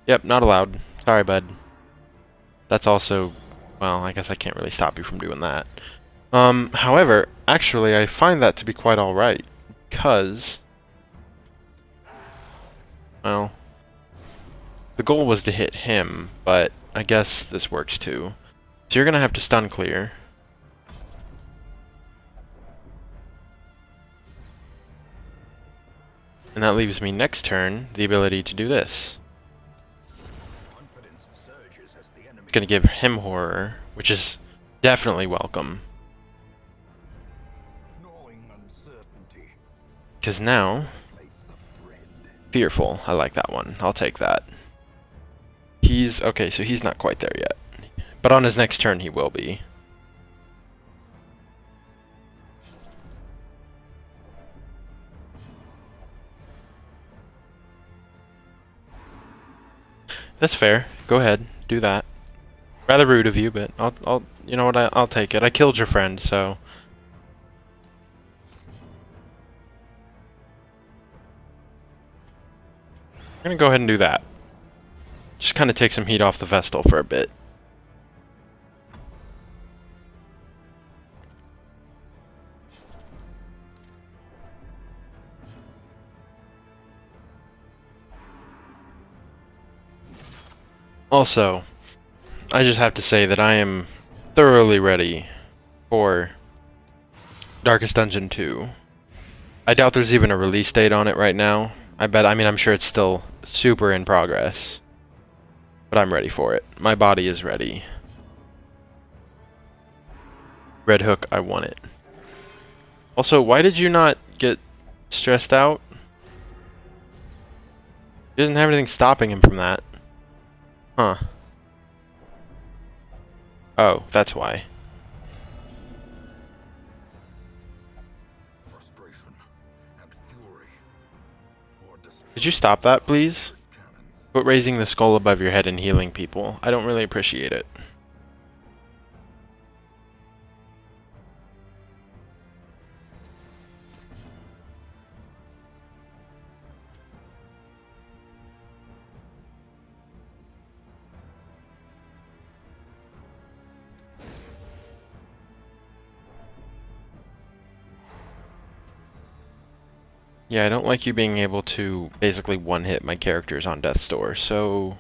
Yep, not allowed. Sorry, bud. That's also... Well, I guess I can't really stop you from doing that. However, actually, I find that to be quite alright. Because... Well... The goal was to hit him, but I guess this works too. So you're gonna have to stun clear. And that leaves me next turn the ability to do this. It's gonna give him horror, which is definitely welcome. Because now, fearful. I like that one. I'll take that. He's okay, so he's not quite there yet. But on his next turn he will be. That's fair. Go ahead, do that. Rather rude of you, but I'll you know what, I'll take it. I killed your friend, so I'm gonna go ahead and do that. Just kind of take some heat off the Vestal for a bit. Also, I just have to say that I am thoroughly ready for Darkest Dungeon 2. I doubt there's even a release date on it right now. I mean, I'm sure it's still super in progress. But I'm ready for it. My body is ready. Red Hook, I want it. Also, why did you not get stressed out? He doesn't have anything stopping him from that. Huh. Oh, that's why. Could you stop that, please? Quit raising the skull above your head and healing people. I don't really appreciate it. Yeah, I don't like you being able to basically one-hit my characters on Death's Door, so...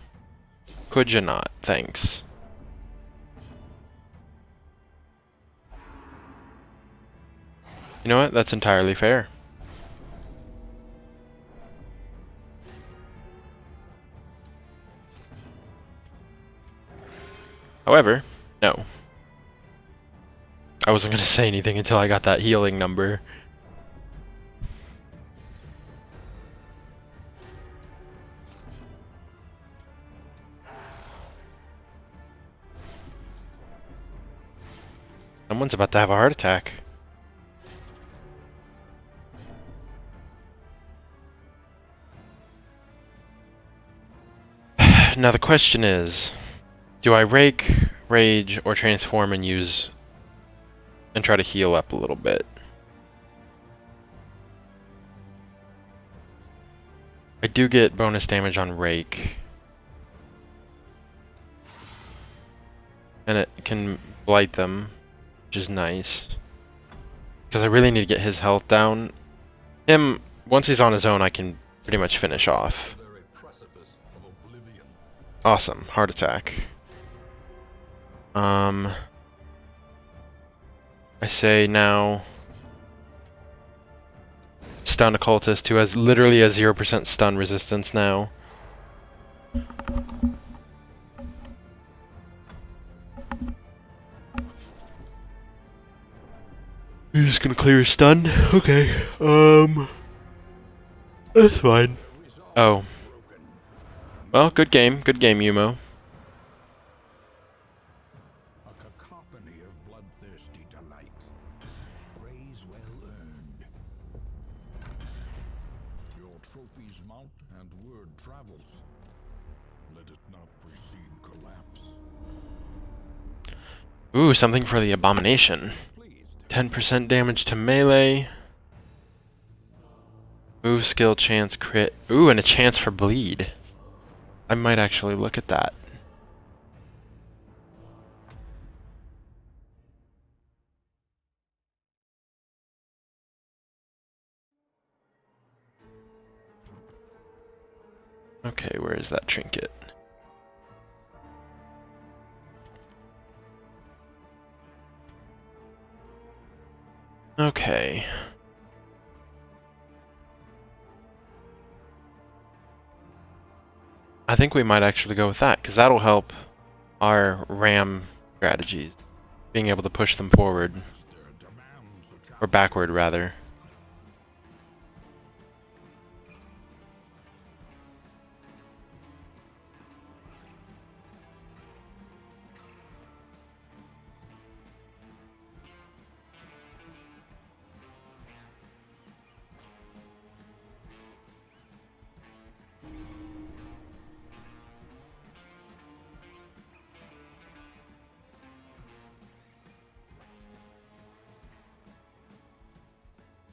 Could you not? Thanks. You know what? That's entirely fair. However, no. I wasn't going to say anything until I got that healing number. Someone's about to have a heart attack. Now the question is, do I rake, rage, or transform and use and try to heal up a little bit? I do get bonus damage on rake. And it can blight them, which is nice. Because I really need to get his health down. Him, once he's on his own, I can pretty much finish off. Awesome, heart attack. I say now... Stun Occultist, who has literally a 0% stun resistance now. You're just gonna clear his stun? Okay, that's fine. Oh. Well, good game, Yumo. A cacophony of bloodthirsty delight. Praise well earned. Your trophies mount and word travels. Let it not precede collapse. Ooh, something for the Abomination. 10% damage to melee. Move skill, chance, crit. Ooh, and a chance for bleed. I might actually look at that. Okay, where is that trinket? Okay. I think we might actually go with that, because that'll help our ram strategies. Being able to push them forward. Or backward, rather.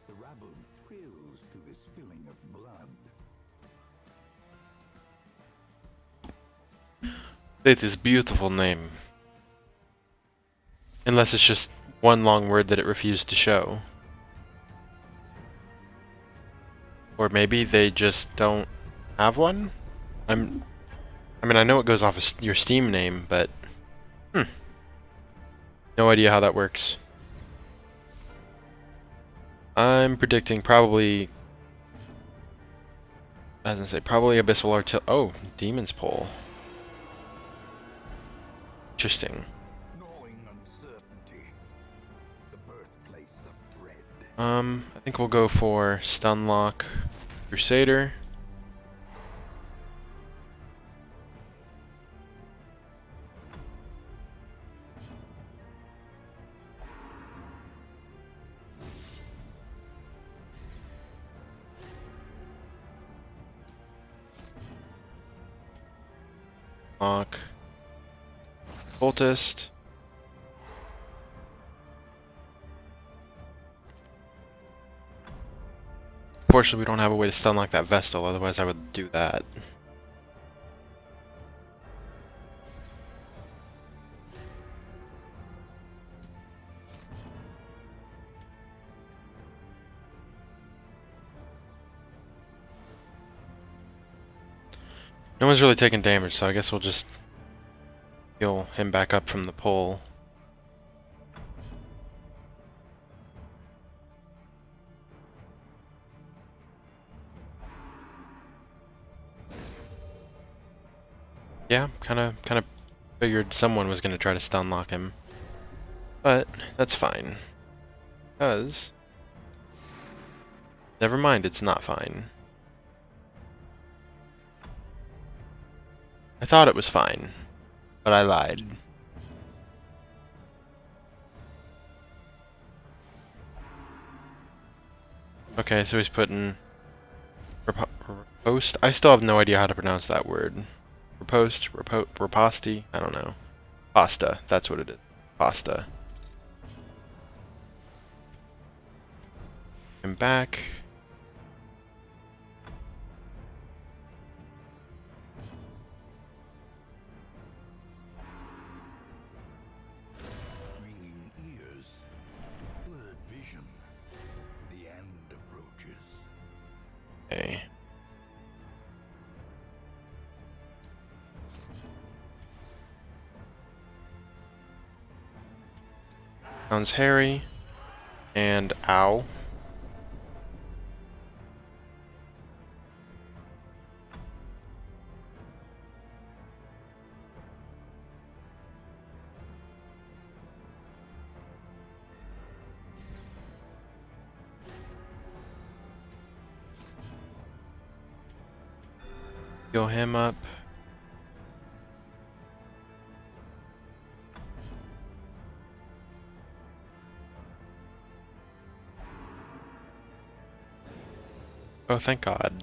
The rabble thrills to the spilling of blood. Say this beautiful name. Unless it's just one long word that it refused to show. Or maybe they just don't have one? I mean, I know it goes off of your Steam name, but... No idea how that works. I'm predicting probably... I was gonna say, probably Abyssal Artillery... Oh, Demon's Pole. Interesting. Gnawing uncertainty. The birthplace of dread. I think we'll go for Stunlock Crusader. Lock. Cultist. Unfortunately, we don't have a way to stunlock that Vestal, otherwise I would do that. No one's really taking damage, so I guess we'll just heal him back up from the pole. Yeah, kind of figured someone was going to try to stunlock him. But that's fine. Because never mind, it's not fine. I thought it was fine, but I lied. Okay, so he's putting riposte. I still have no idea how to pronounce that word. Riposte, riposte, I don't know. Pasta, that's what it is. Pasta. And back. Ringing ears. Blurred vision. The end approaches. Okay. Sounds hairy. And ow. Heal him up. Oh, thank God.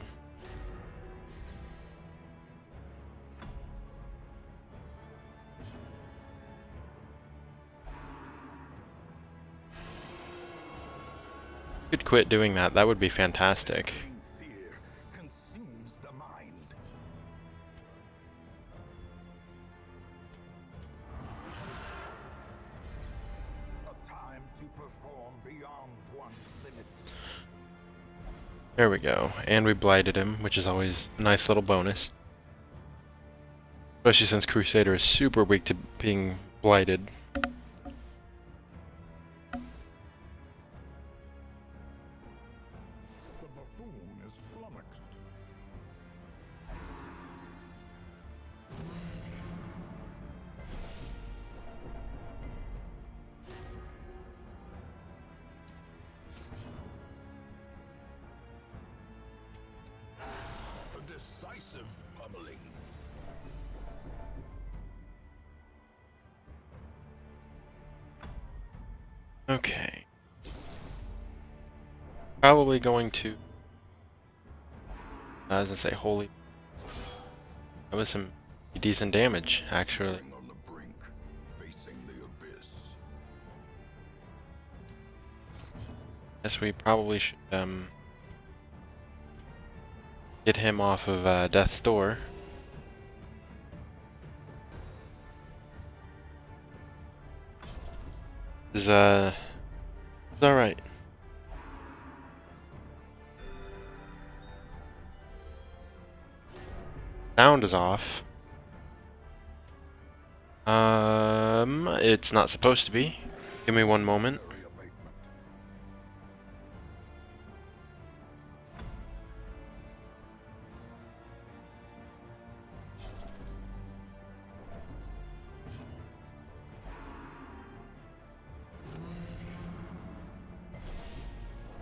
Could quit doing that. That would be fantastic. Fear consumes the mind. A time to perform beyond one's limits. There we go. And we blighted him, which is always a nice little bonus. Especially since Crusader is super weak to being blighted. The buffoon is flummoxed. A decisive pummeling. Okay. Probably going to... as I say, holy... That was some decent damage, actually. On the brink, facing the abyss. Guess we probably should, get him off of, Death's Door. It's alright. Sound is off. It's not supposed to be. Give me one moment. Area abatement.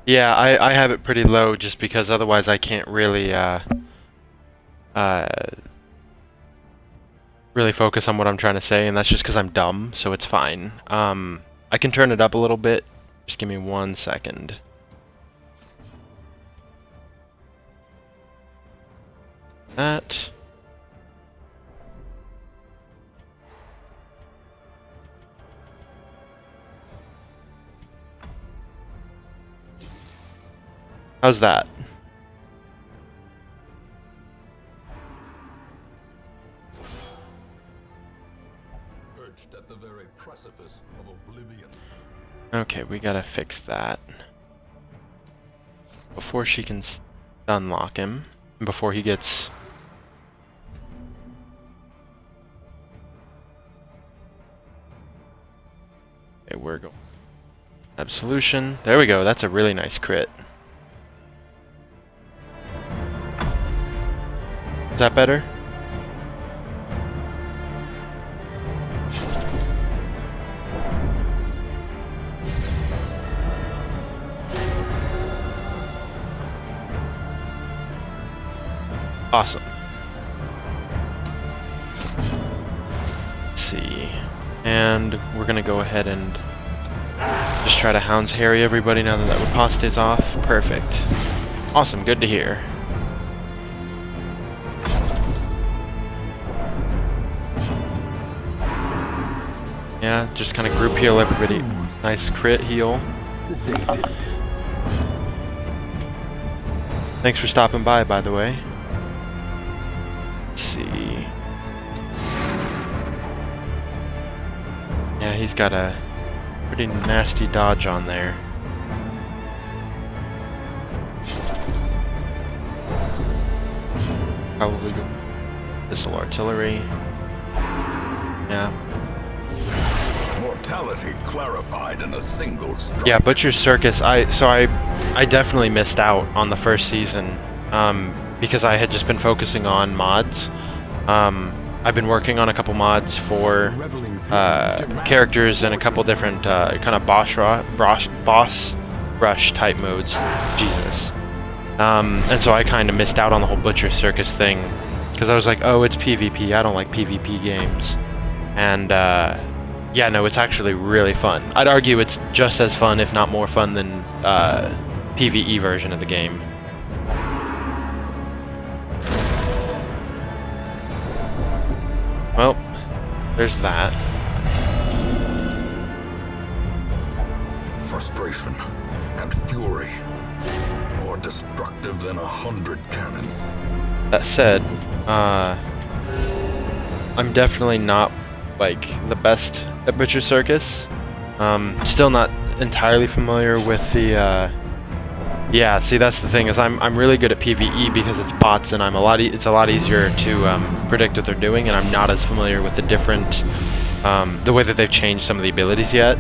Yeah, I have it pretty low just because otherwise I can't really, really focus on what I'm trying to say, and that's just because I'm dumb, so it's fine. I can turn it up a little bit. Just give me 1 second. That. How's that? Perched at the very precipice of oblivion. Okay, we gotta fix that. Before she can unlock him. Before he gets... Okay, we're going... Absolution. There we go, that's a really nice crit. Is that better? Awesome. Let's see. And we're gonna go ahead and just try to Hound's Harry everybody now that that riposte is off. Perfect. Awesome, good to hear. Yeah, just kind of group heal everybody. Nice crit heal. Thanks for stopping by the way. Let's see. Yeah, he's got a pretty nasty dodge on there. Probably go missile artillery. Yeah. Mortality clarified in a single strike. Yeah, Butcher's Circus. I definitely missed out on the first season because I had just been focusing on mods. I've been working on a couple mods for characters and a couple different kind of boss rush type modes. Jesus. And so I kind of missed out on the whole Butcher Circus thing because I was like, oh, it's PvP. I don't like PvP games. And yeah, no, it's actually really fun. I'd argue it's just as fun, if not more fun, than PvE version of the game. Well, there's that. Frustration and fury, more destructive than 100 cannons. That said, I'm definitely not like the best at Butcher Circus. Still not entirely familiar with the Yeah, see, that's the thing, is I'm really good at PvE because it's bots, and it's a lot easier to predict what they're doing, and I'm not as familiar with the different the way that they've changed some of the abilities yet.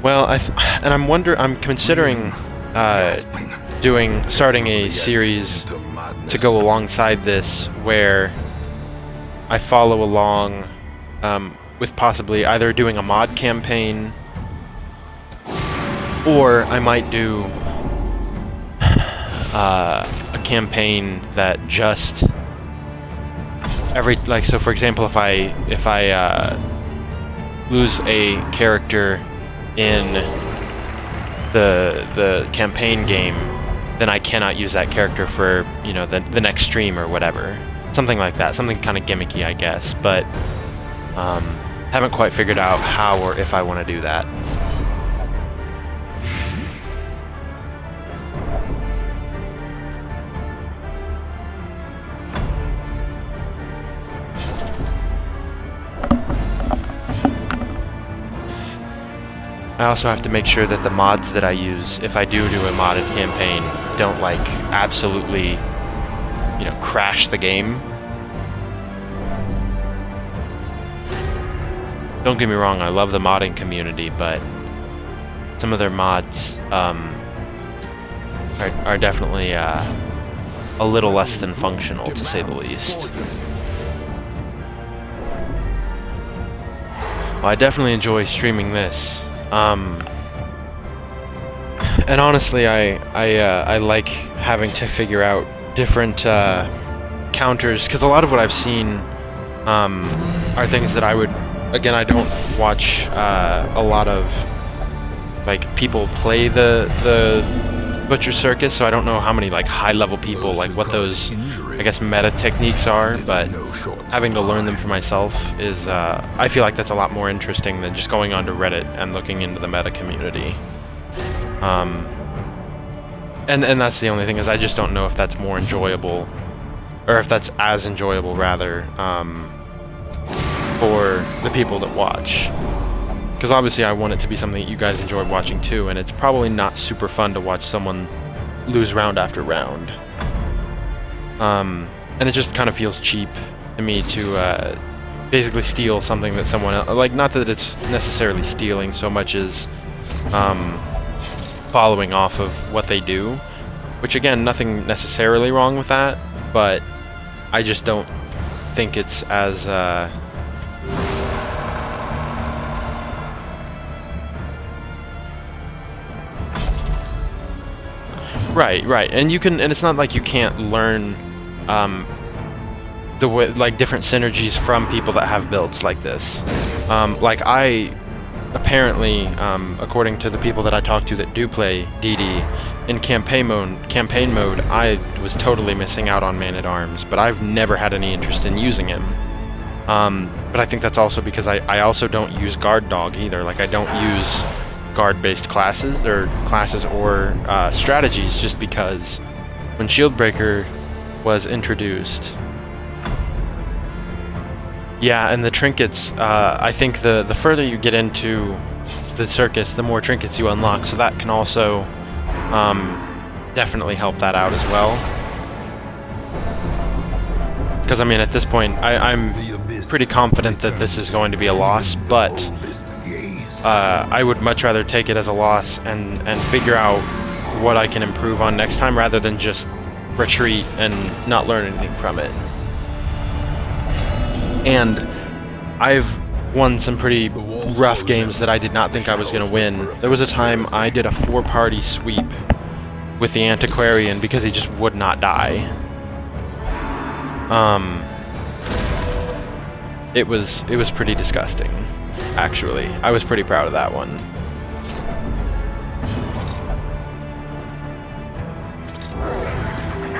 Well, I'm considering starting a series to go alongside this, where I follow along with possibly either doing a mod campaign, or I might do a campaign that just so for example, if I lose a character in the campaign game, then I cannot use that character for, you know, the next stream or whatever. Something like that. Something kind of gimmicky, I guess. But haven't quite figured out how or if I want to do that. I also have to make sure that the mods that I use, if I do a modded campaign, don't like absolutely, you know, crash the game. Don't get me wrong, I love the modding community, but some of their mods are definitely a little less than functional, to say the least. Well, I definitely enjoy streaming this. And honestly, I like having to figure out different counters, because a lot of what I've seen are things that I would, again, I don't watch a lot of like people play the Butcher Circus, so I don't know how many like high-level people, like what those, I guess, meta techniques are, but having to learn them for myself is, I feel like that's a lot more interesting than just going onto Reddit and looking into the meta community. And that's the only thing, is I just don't know if that's more enjoyable, or if that's as enjoyable, rather, for the people that watch. Because obviously I want it to be something that you guys enjoy watching too, and it's probably not super fun to watch someone lose round after round. And it just kind of feels cheap to me to basically steal something that someone else, like, not that it's necessarily stealing so much as following off of what they do, which, again, nothing necessarily wrong with that, but I just don't think it's as Right, and you can, and it's not like you can't learn the way, like, different synergies from people that have builds like this. Like, I apparently, according to the people that I talk to that do play DD, in campaign mode, I was totally missing out on Man-at-Arms, but I've never had any interest in using him. But I think that's also because I also don't use Guard Dog either. Like, I don't use guard-based classes or strategies, just because when Shieldbreaker was introduced, yeah, and the trinkets, I think the further you get into the Circus, the more trinkets you unlock, so that can also definitely help that out as well. Because, I mean, at this point, I'm pretty confident that this is going to be a loss, but I would much rather take it as a loss and figure out what I can improve on next time, rather than just retreat and not learn anything from it. And I've won some pretty rough games that I did not think I was going to win. There was a time I did a 4-party sweep with the Antiquarian because he just would not die. It was pretty disgusting, actually. I was pretty proud of that one.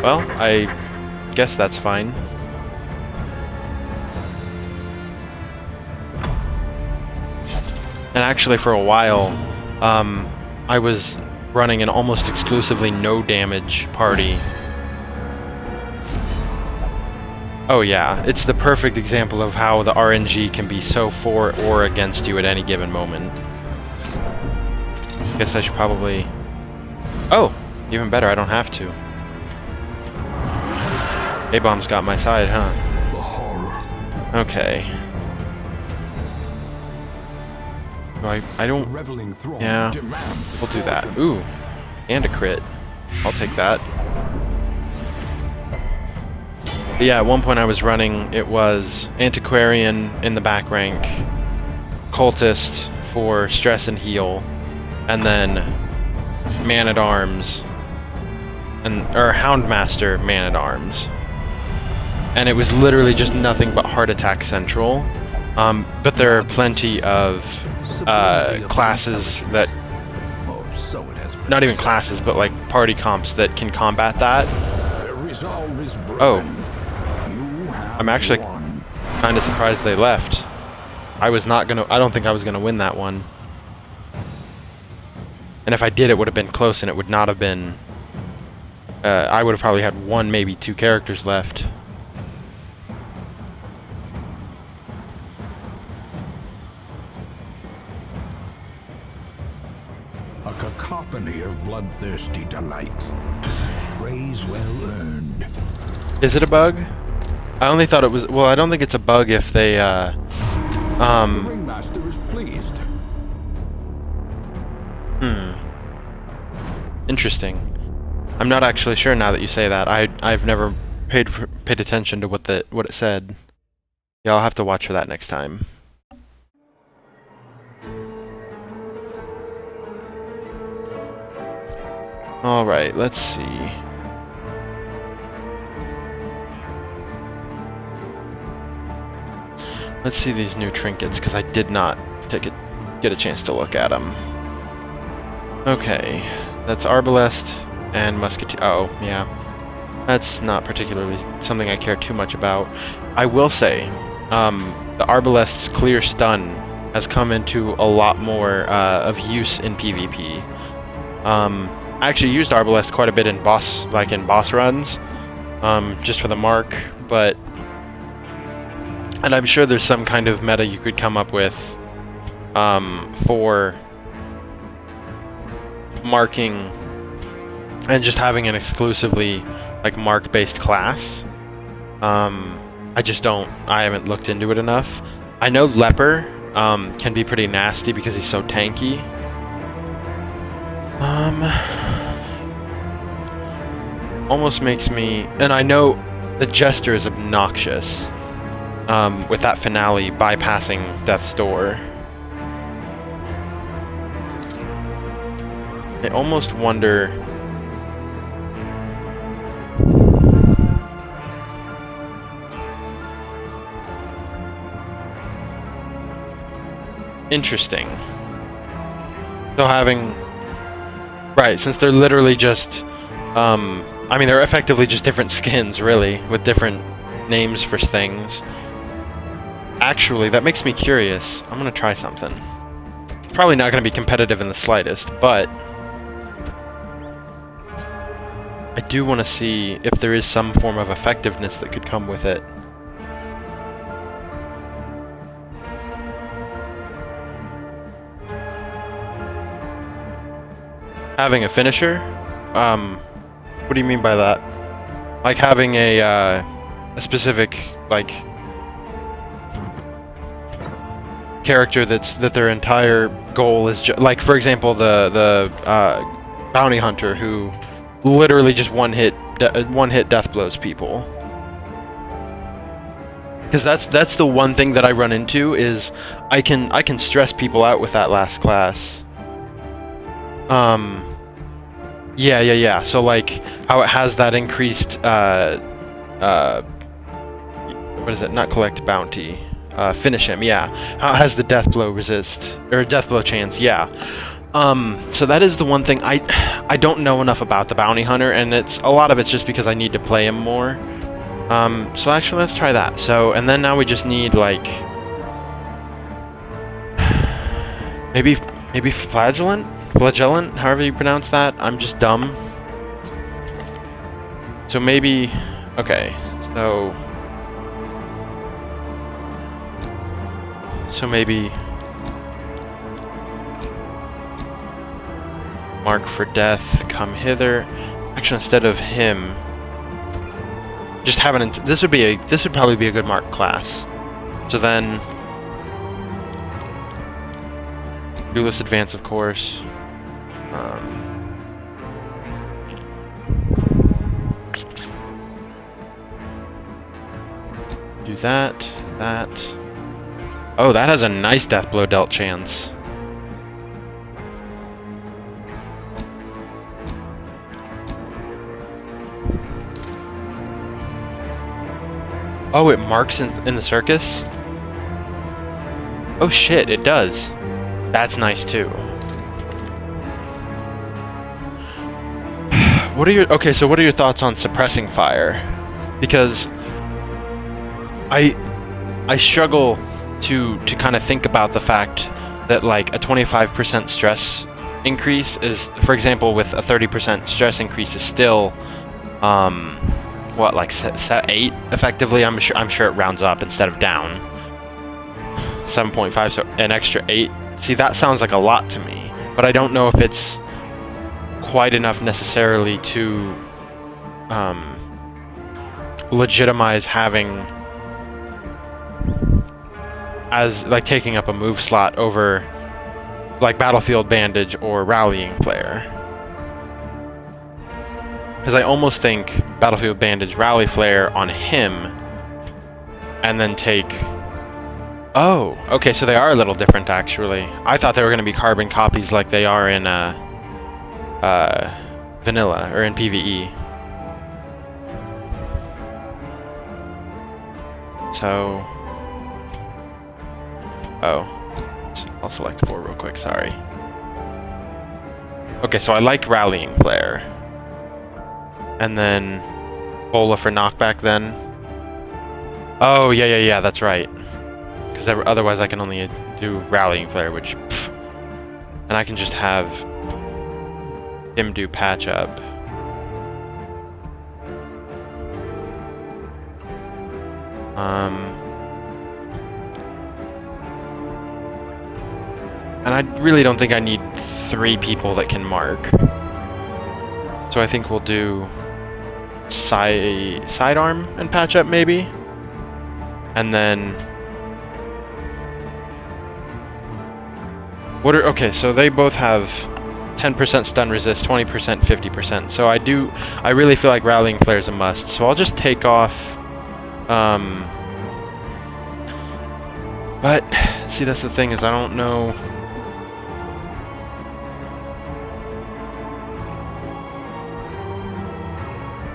Well, I guess that's fine. And actually, for a while, I was running an almost exclusively no damage party. Oh yeah, it's the perfect example of how the RNG can be so for or against you at any given moment. Guess I should probably... Oh! Even better, I don't have to. A-bomb's got my side, huh? The horror. Okay. I don't... Reveling throng Yeah, demands we'll do that. caution. Ooh, and a crit. I'll take that. But yeah, at one point I was running, it was Antiquarian in the back rank, Cultist for stress and heal, and then Man-at-Arms, or Houndmaster Man-at-Arms. And it was literally just nothing but Heart Attack Central. But there are plenty of classes that, Or so it has been not even said. classes, but like party comps that can combat that. Their resolve is broken. Oh. You have I'm actually won. kind of surprised they left. I don't think I was gonna win that one. And if I did, it would have been close, and it would not have been... I would have probably had one, maybe two characters left. A cacophony of bloodthirsty delight. Praise well earned. Is it a bug? I only thought it was... Well, I don't think it's a bug if they, The ringmaster is pleased. Interesting. I'm not actually sure now that you say that. I've never paid attention to what it said. Yeah, I'll have to watch for that next time. All right, let's see. Let's see these new trinkets, because I did not get a chance to look at them. Okay, that's Arbalest and Musketeer. Oh, yeah. That's not particularly something I care too much about. I will say, the Arbalest's clear stun has come into a lot more of use in PvP. I actually used Arbalest quite a bit in boss runs, just for the mark, but... And I'm sure there's some kind of meta you could come up with for marking and just having an exclusively like mark-based class. I haven't looked into it enough. I know Leper can be pretty nasty because he's so tanky. Almost makes me... And I know the Jester is obnoxious. With that finale bypassing Death's Door. I almost wonder... Interesting. So having... Right, since they're literally just... I mean, they're effectively just different skins, really, with different names for things. Actually, that makes me curious. I'm gonna try something. It's probably not gonna be competitive in the slightest, but... I do want to see if there is some form of effectiveness that could come with it. Having a finisher? What do you mean by that? Like having a specific, like... character that their entire goal is like, for example, the bounty hunter who literally just one hit death blows people. Because that's the one thing that I run into is I can stress people out with that last class. Yeah. So like how it has that increased what is it? Not collect bounty. Finish him, yeah. How it has the death blow resist, or death blow chance, yeah. So that is the one thing I don't know enough about the bounty hunter, and a lot of it's just because I need to play him more. So actually, let's try that. So, and then now we just need like maybe flagellant, however you pronounce that. I'm just dumb. So maybe, okay. So maybe... Mark for death, come hither. Actually, instead of him, just have an. This would probably be a good mark class. So then, duelist advance, of course. Do that. Oh, that has a nice death blow dealt chance. Oh, it marks in the circus? Oh shit, it does. That's nice too. What are your thoughts on suppressing fire? Because I struggle to kind of think about the fact that like a 25% stress increase is, for example, with a 30% stress increase is still what, like 8 effectively. I'm sure it rounds up instead of down. 7.5, so an extra 8. See, that sounds like a lot to me, but I don't know if it's quite enough necessarily to legitimize having as like taking up a move slot over like Battlefield Bandage or Rallying Flare. Because I almost think Battlefield Bandage, Rally Flare on him, and then take... Oh, okay, so they are a little different, actually. I thought they were going to be carbon copies like they are in Vanilla, or in PvE. So... Oh. I'll select 4 real quick, sorry. Okay, so I like Rallying Flare. And then Bola for knockback then. Oh, yeah, that's right. Because otherwise I can only do Rallying Flare, which... Pff, and I can just have him do patch up. And I really don't think I need 3 people that can mark. So I think we'll do sidearm and patch up maybe. And then okay, so they both have 10% stun resist, 20%, 50%. So I really feel like Rallying Flare is a must. So I'll just take off but see, that's the thing, is I don't know.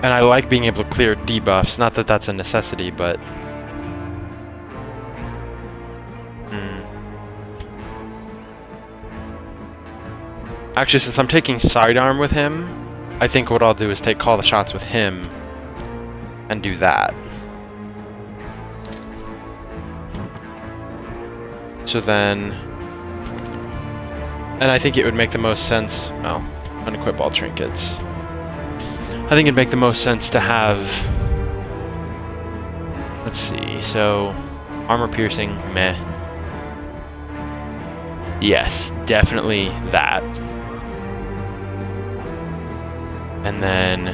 And I like being able to clear debuffs. Not that that's a necessity, but... Actually, since I'm taking sidearm with him, I think what I'll do is call the shots with him and do that. So then... And I think it would make the most sense... Well, unequip all trinkets. I think it'd make the most sense to have... Let's see, so... Armor piercing, meh. Yes, definitely that. And then...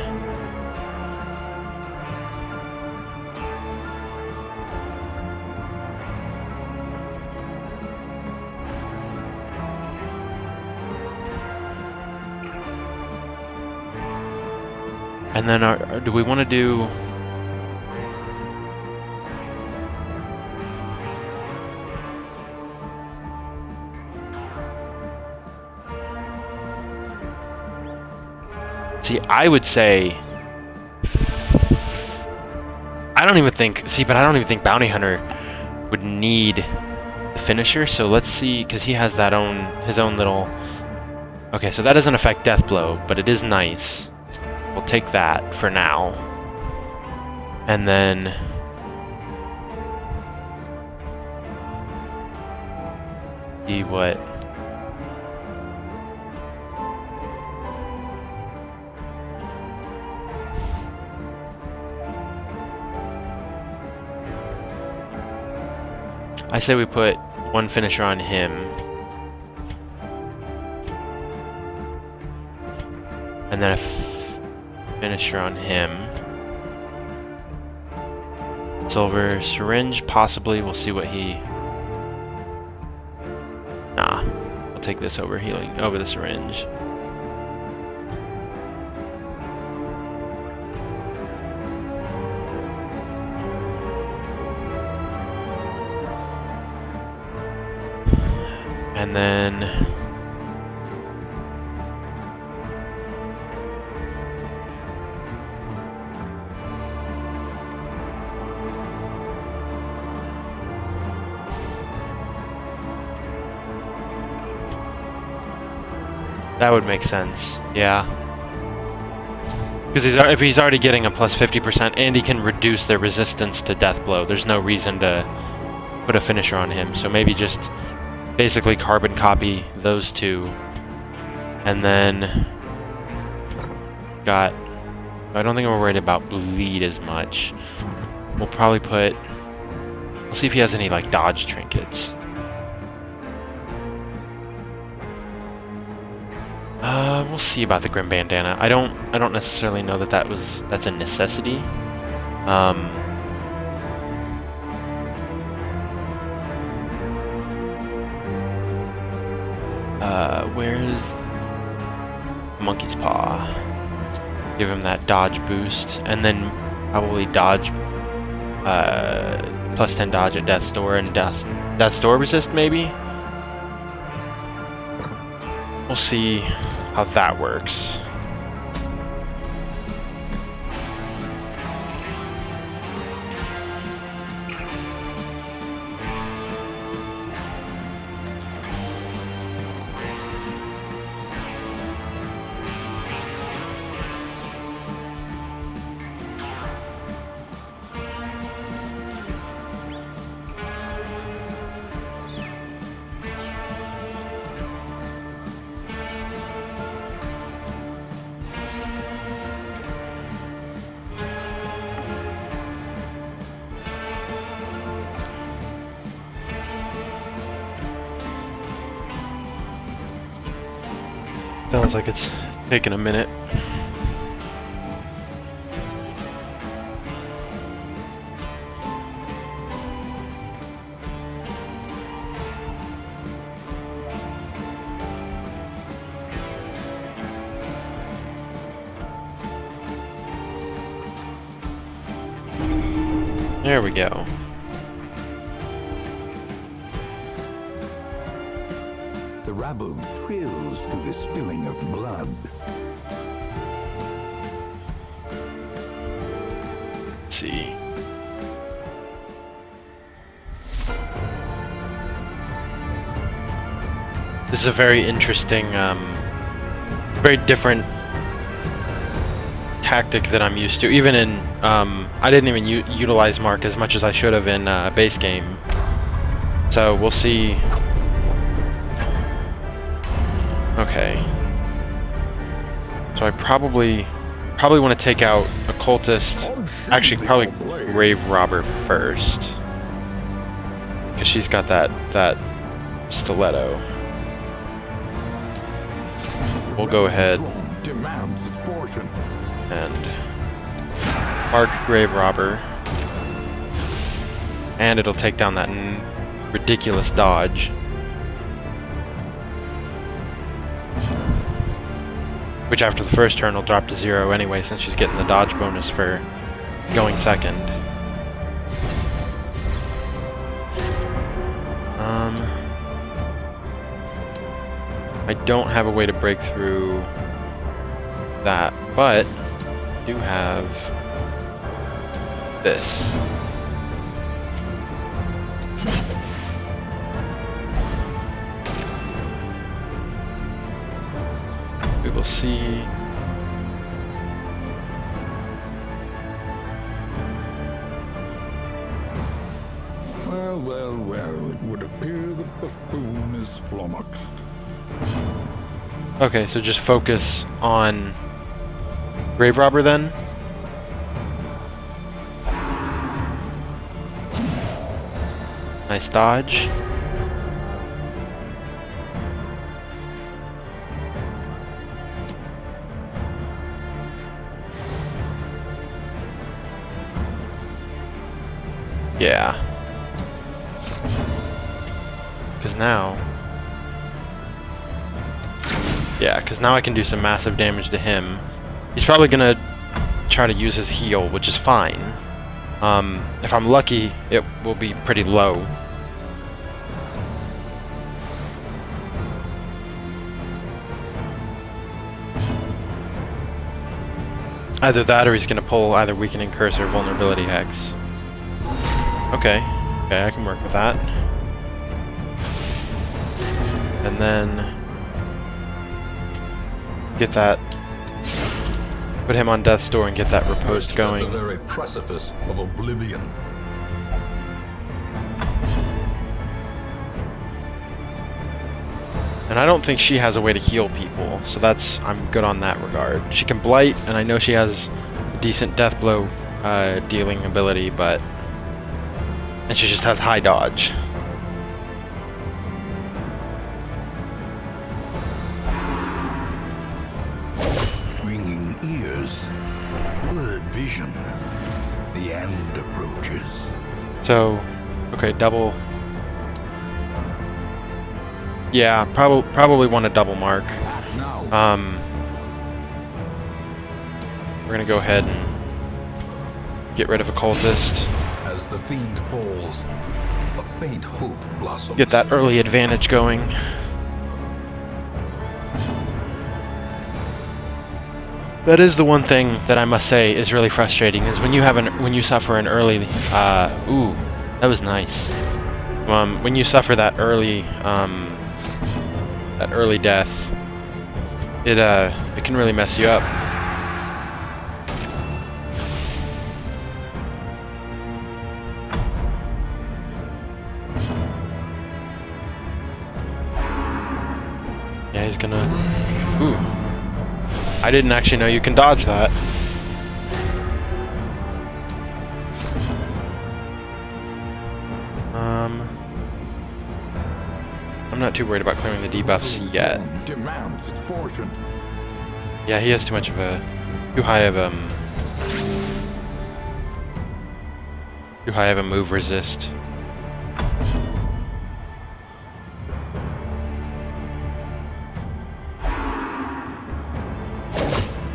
And then, do we want to do... See, I would say... I don't even think... See, but I don't even think Bounty Hunter would need the finisher, so let's see, because he has his own little... Okay, so that doesn't affect Death Blow, but it is nice. We'll take that for now. And then... See what... I say we put one finisher on him. And then a finisher on him. Silver syringe, possibly. We'll see what he... Nah. I'll take this over healing, over the syringe. And then... that would make sense, yeah. Because if he's already getting a plus 50% and he can reduce their resistance to death blow, there's no reason to put a finisher on him. So maybe just basically carbon copy those two. And then got... I don't think we're worried about bleed as much. We'll probably put... We'll see if he has any like dodge trinkets. We'll see about the Grim Bandana. I don't necessarily know that that's a necessity. Where's Monkey's Paw? Give him that dodge boost, and then probably dodge, plus 10 dodge at Death's Door and Death's Door resist maybe. We'll see how that works. Sounds like it's taking a minute. There we go. The rabble thrills to the spilling of blood. Let's see. This is a very interesting, very different tactic that I'm used to. Even in, I didn't even utilize Mark as much as I should have in base game. So we'll see. Okay. So I probably want to take out Occultist. Actually, probably Grave Robber first, because she's got that stiletto. We'll go ahead and mark Grave Robber, and it'll take down that ridiculous dodge. Which after the first turn will drop to 0 anyway, since she's getting the dodge bonus for going second. I don't have a way to break through that, but I do have this. We will see. Well, well, well, it would appear the buffoon is flummoxed. Okay, so just focus on Grave Robber then. Nice dodge. Yeah. Because now... Yeah, because now I can do some massive damage to him. He's probably gonna try to use his heal, which is fine. If I'm lucky, it will be pretty low. Either that or he's gonna pull either Weakening Curse or Vulnerability Hex. Okay. Okay, I can work with that. And then... get that... put him on Death's Door and get that riposte going. At the very precipice of oblivion. And I don't think she has a way to heal people, so that's... I'm good on that regard. She can Blight, and I know she has a decent Death Blow dealing ability, but... and she just has high dodge. Ringing ears, blurred vision. The end approaches. So, okay, double... yeah, probably want a double mark. Now, We're gonna go ahead and get rid of Occultist. as the fiend falls, a faint hope blossoms. Get that early advantage going. That is the one thing that I must say is really frustrating, is when you have when you suffer an early ooh, that was nice. When you suffer that early death, it can really mess you up. Yeah, he's gonna... ooh. I didn't actually know you can dodge that. I'm not too worried about clearing the debuffs yet. Demands its portion. Yeah, he has too high of a move resist.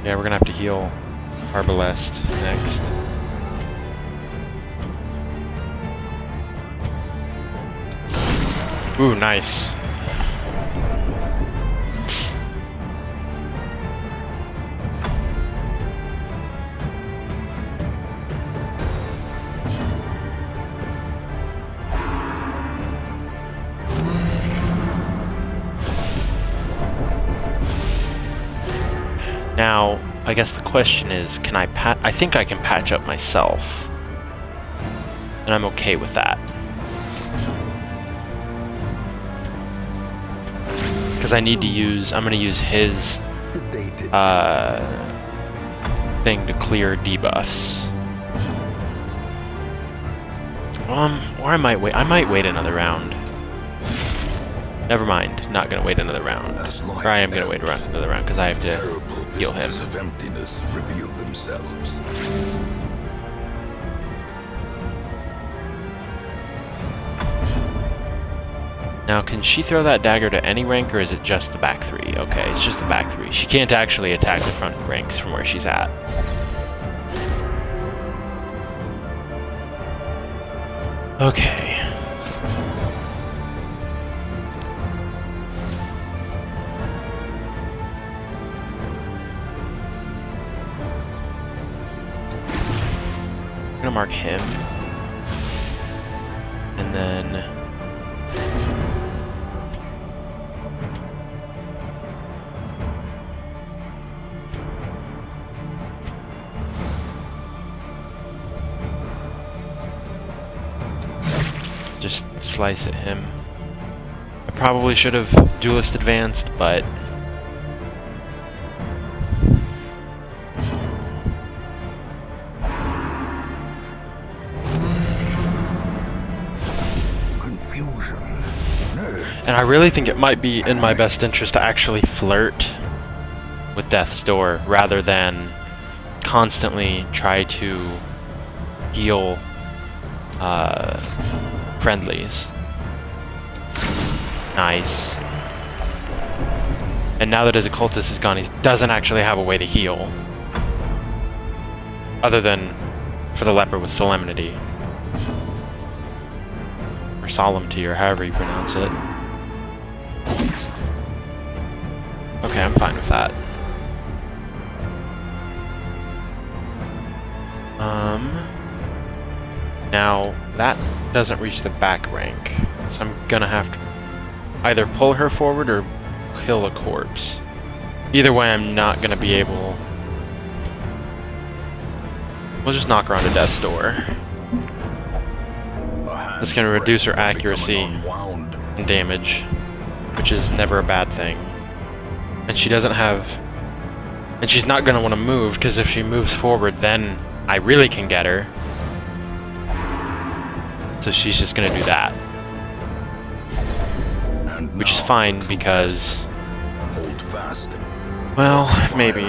Yeah, we're gonna have to heal Arbalest next. Ooh, nice. Now, I guess the question is, can I I think I can patch up myself. And I'm okay with that. Because I need to use, I'm gonna use his Sedated. thing to clear debuffs. Or I might wait another round. Never mind, not gonna wait another round. Or I am gonna wait around another round because I have to Terrible heal him. vistas of emptiness reveal themselves. Now, can she throw that dagger to any rank, or is it just the back three? Okay, it's just the back three. She can't actually attack the front ranks from where she's at. Okay. I'm gonna mark him. And then... just slice at him. I probably should have duelist advanced, but... Confusion. Nerves. And I really think it might be in my best interest to actually flirt with Death's Door rather than constantly try to heal friendlies. Nice. And now that his occultist is gone, he doesn't actually have a way to heal. Other than for the leper with solemnity. Or solemnity, or however you pronounce it. Okay, I'm fine with that. Now, that doesn't reach the back rank. So I'm gonna have to either pull her forward or kill a corpse. Either way, I'm not gonna be able... We'll just knock her onto death's door. That's gonna reduce her accuracy and damage, which is never a bad thing. And she doesn't have... And she's not gonna want to move, because if she moves forward, then I really can get her. So she's just gonna do that. Which is fine, because... Hold fast. Well, maybe.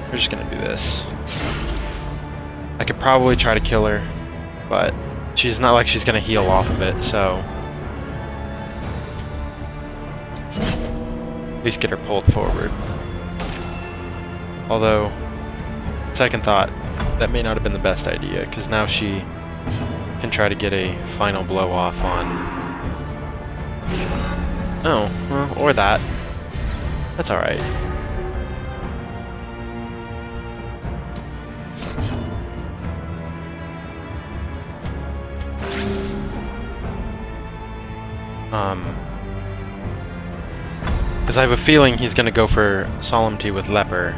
We're just gonna do this. I could probably try to kill her, but she's not like she's gonna heal off of it, so... At least get her pulled forward. Although, second thought, that may not have been the best idea, because now she can try to get a final blow off on... Oh, well, or that. That's alright. Because I have a feeling he's going to go for Solemnity with Leper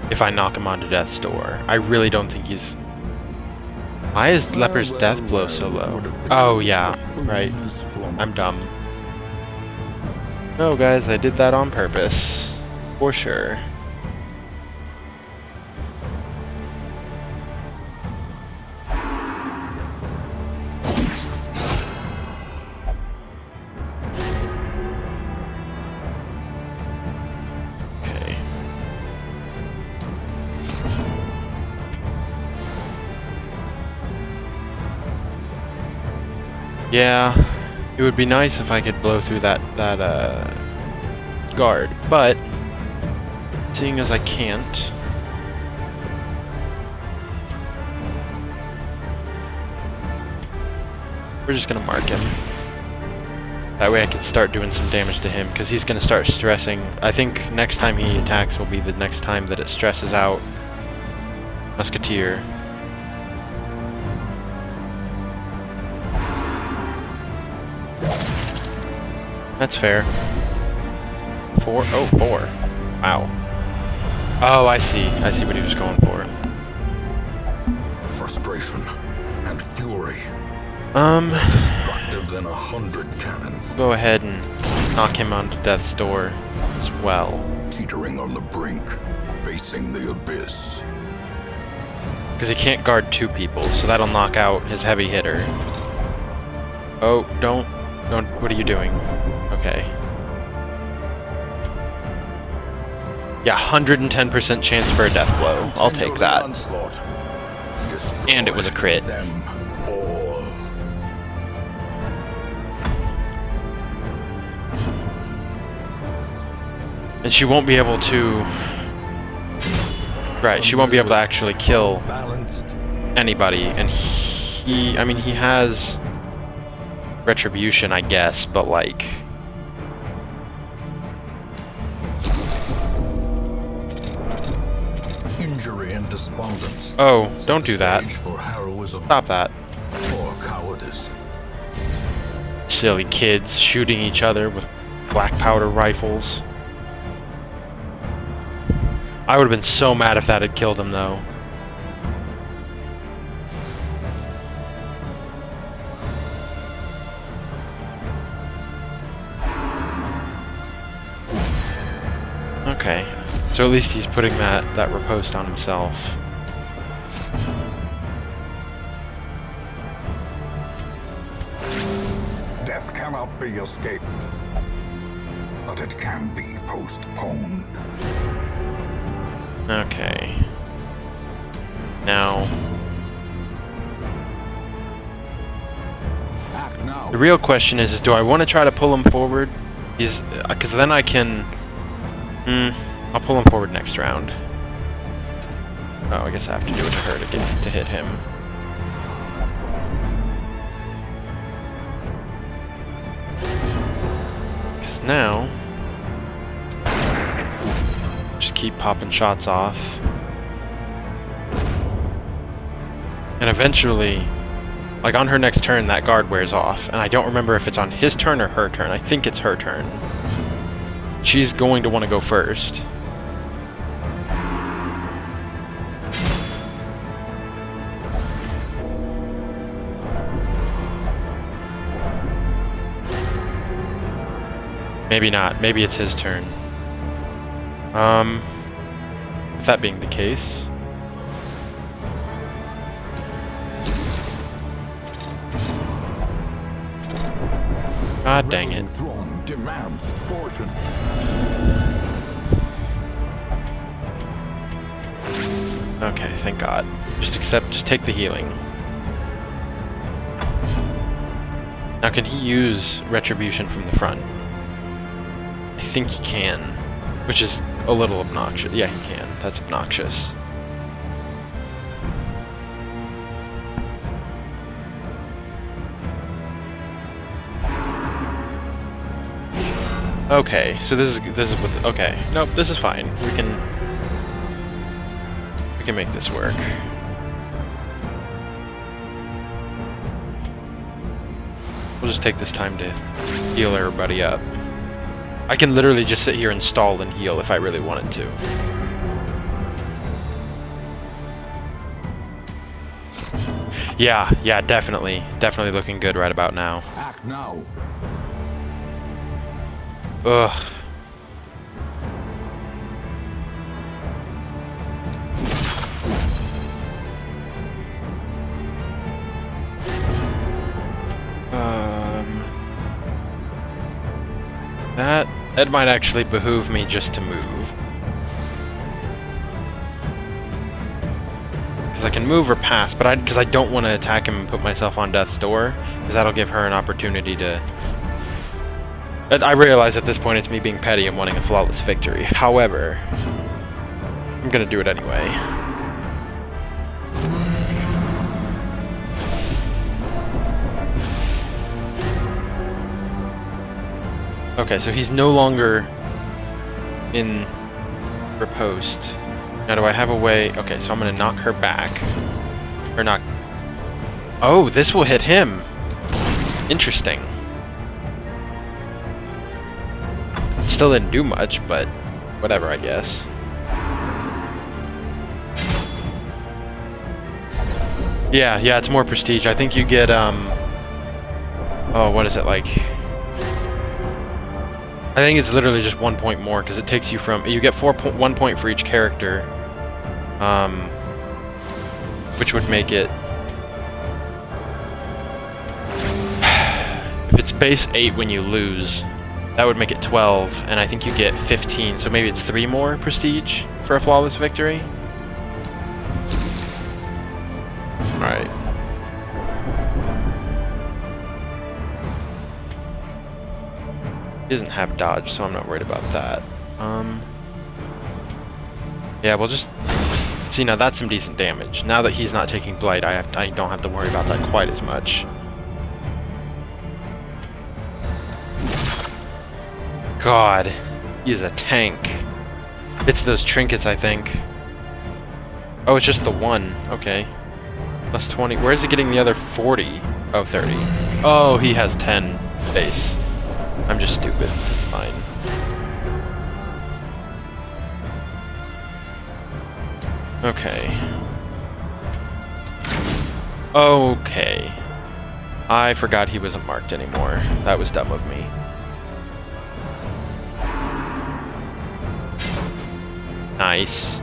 if I knock him onto Death's Door. I really don't think he's... Why is Leper's death blow so low? Oh, yeah, right. I'm dumb. No, guys, I did that on purpose. For sure. Yeah, it would be nice if I could blow through that guard, but seeing as I can't, we're just gonna mark him. That way I can start doing some damage to him, because he's gonna start stressing. I think next time he attacks will be the next time that it stresses out Musketeer. That's fair. 4? Oh, 4. Wow. Oh, I see. I see what he was going for. Frustration and fury. Destructive than 100 cannons. Go ahead and knock him onto Death's Door as well. Teetering on the brink, facing the abyss. Because he can't guard 2 people, so that'll knock out his heavy hitter. Oh, don't. What are you doing? Okay. Yeah, 110% chance for a death blow. I'll take that. And it was a crit. And she won't be able to... Right, she won't be able to actually kill anybody. And he... I mean, he has... Retribution, I guess, but like... Injury and despondence. Oh, don't do that. For heroism Stop that. or cowardice. Silly kids shooting each other with black powder rifles. I would have been so mad if that had killed him, though. Okay, so at least he's putting that riposte on himself. Death cannot be escaped. but it can be postponed. Okay. Now, Act now. the real question is do I want to try to pull him forward? Because then I can... I'll pull him forward next round. Oh, I guess I have to do it to her to hit him. Because now... just keep popping shots off. And eventually, like on her next turn, that guard wears off. And I don't remember if it's on his turn or her turn. I think it's her turn. She's going to want to go first. Maybe not. Maybe it's his turn. With that being the case... God dang it. Throne demands its portion. Okay, thank God. Just take the healing. Now can he use Retribution from the front? I think he can. Which is a little obnoxious. Yeah, he can. That's obnoxious. Okay, so this is with, okay. Nope, this is fine. We can make this work. We'll just take this time to heal everybody up. I can literally just sit here and stall and heal if I really wanted to. Yeah, definitely looking good right about now. Act now. Ugh. That might actually behoove me just to move. Because I can move or pass, but because I don't want to attack him and put myself on death's door, because that'll give her an opportunity to... I realize at this point it's me being petty and wanting a flawless victory. However, I'm gonna do it anyway. Okay, so he's no longer in riposte. Now do I have a way... Okay, so I'm gonna knock her back. Or knock... Oh, this will hit him! Interesting. Still didn't do much, but whatever, I guess. Yeah, it's more prestige. I think you get, oh, what is it, like... I think it's literally just 1 point more, because it takes you from... You get 1 point for each character. Which would make it... If it's base 8 when you lose, that would make it 12, and I think you get 15, so maybe it's 3 more prestige for a flawless victory? Alright. He doesn't have dodge, so I'm not worried about that. Yeah, we'll just... See, now that's some decent damage. Now that he's not taking Blight, I don't have to worry about that quite as much. God, he's a tank. It's those trinkets, I think. Oh, it's just the one. Okay. Plus 20. Where is he getting the other 40? Oh, 30. Oh, he has 10 base. I'm just stupid. It's fine. Okay. Okay. I forgot he wasn't marked anymore. That was dumb of me. Nice.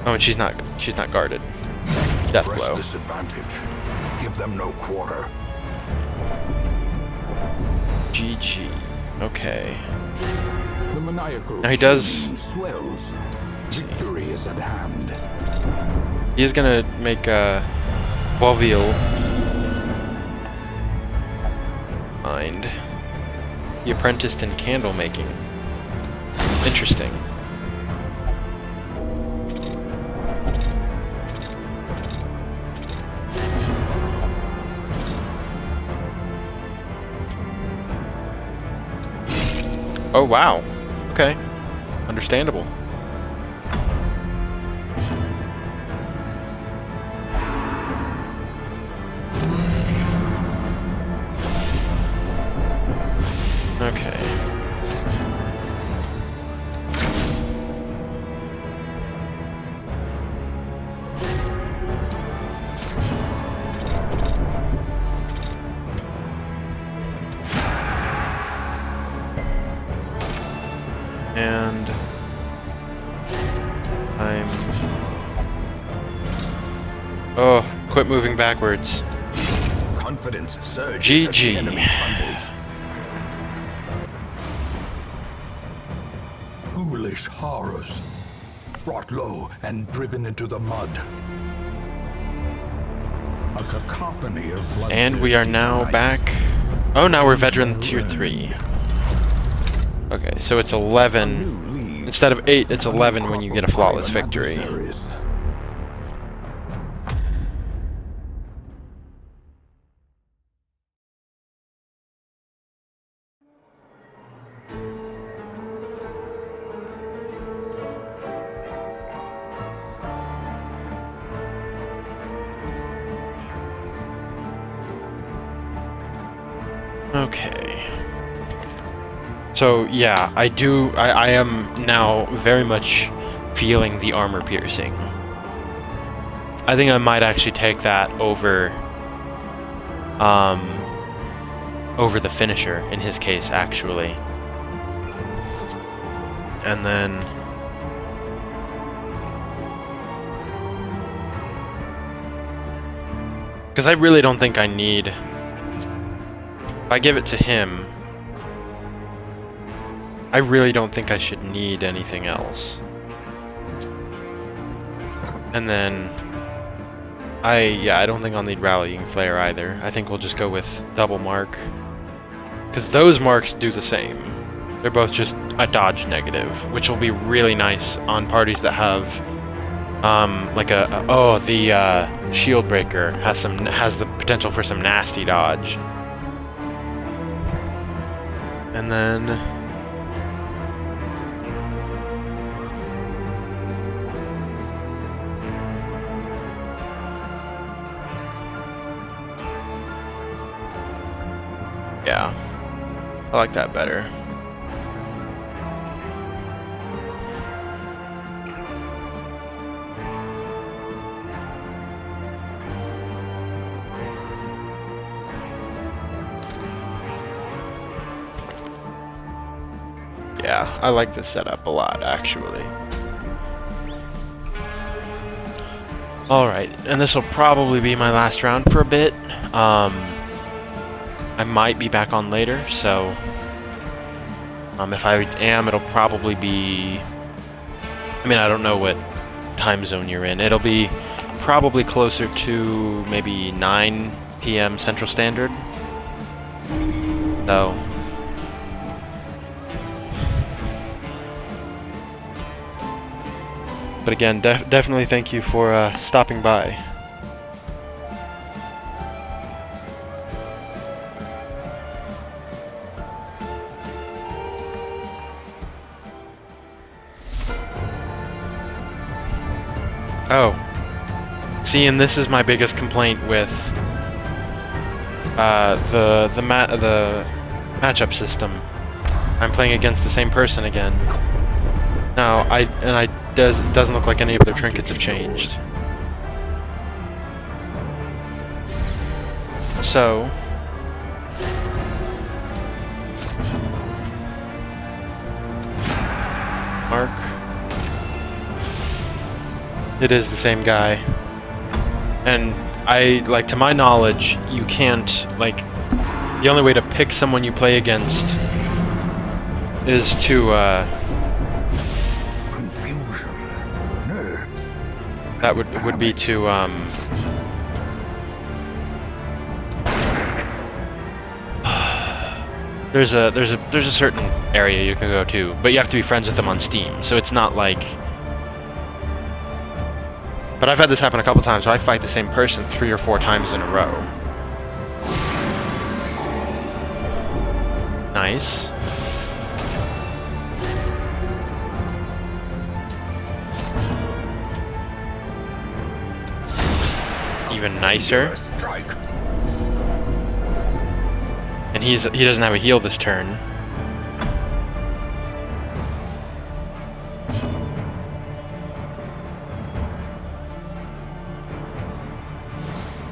Oh, and she's not guarded. Death blow. Disadvantage. Give them no quarter. GG. Okay. The maniacal Now he does. swells. Victory is at hand. He is gonna make Boviel mind. He apprenticed in candle making. Interesting. Oh wow. Okay. Understandable. Okay. And oh, quit moving backwards. Confidence surges GG. as the enemy crumbles. Foolish horrors. Brought low and driven into the mud. A cacophony of blood. And we are now back. Oh, now we're veteran tier 3. Okay, so it's 11. Instead of 8, it's 11 when you get a flawless victory. Okay. So yeah, I am now very much feeling the armor piercing. I think I might actually take that over over the finisher in his case actually. And then because I really don't think I need, if I give it to him, I really don't think I should need anything else. And then I don't think I'll need Rallying Flare either. I think we'll just go with Double Mark, because those marks do the same. They're both just a dodge negative, which will be really nice on parties that have like the Shield Breaker has the potential for some nasty dodge. And then yeah, I like that better. Yeah, I like this setup a lot, actually. Alright, and this will probably be my last round for a bit. I might be back on later, so if I am, it'll probably be, I mean, I don't know what time zone you're in. It'll be probably closer to maybe 9 p.m. Central Standard. So but again, definitely thank you for stopping by. Oh. See, and this is my biggest complaint with the matchup system. I'm playing against the same person again. Now, it doesn't look like any of their trinkets have changed. So Mark. It is the same guy. And to my knowledge, you can't, the only way to pick someone you play against is to Confusion. Nerves. that would be to there's a certain area you can go to, but you have to be friends with them on Steam, so it's not like. But I've had this happen a couple times where I fight the same person 3 or 4 times in a row. Nice. Even nicer. Strike. And he doesn't have a heal this turn.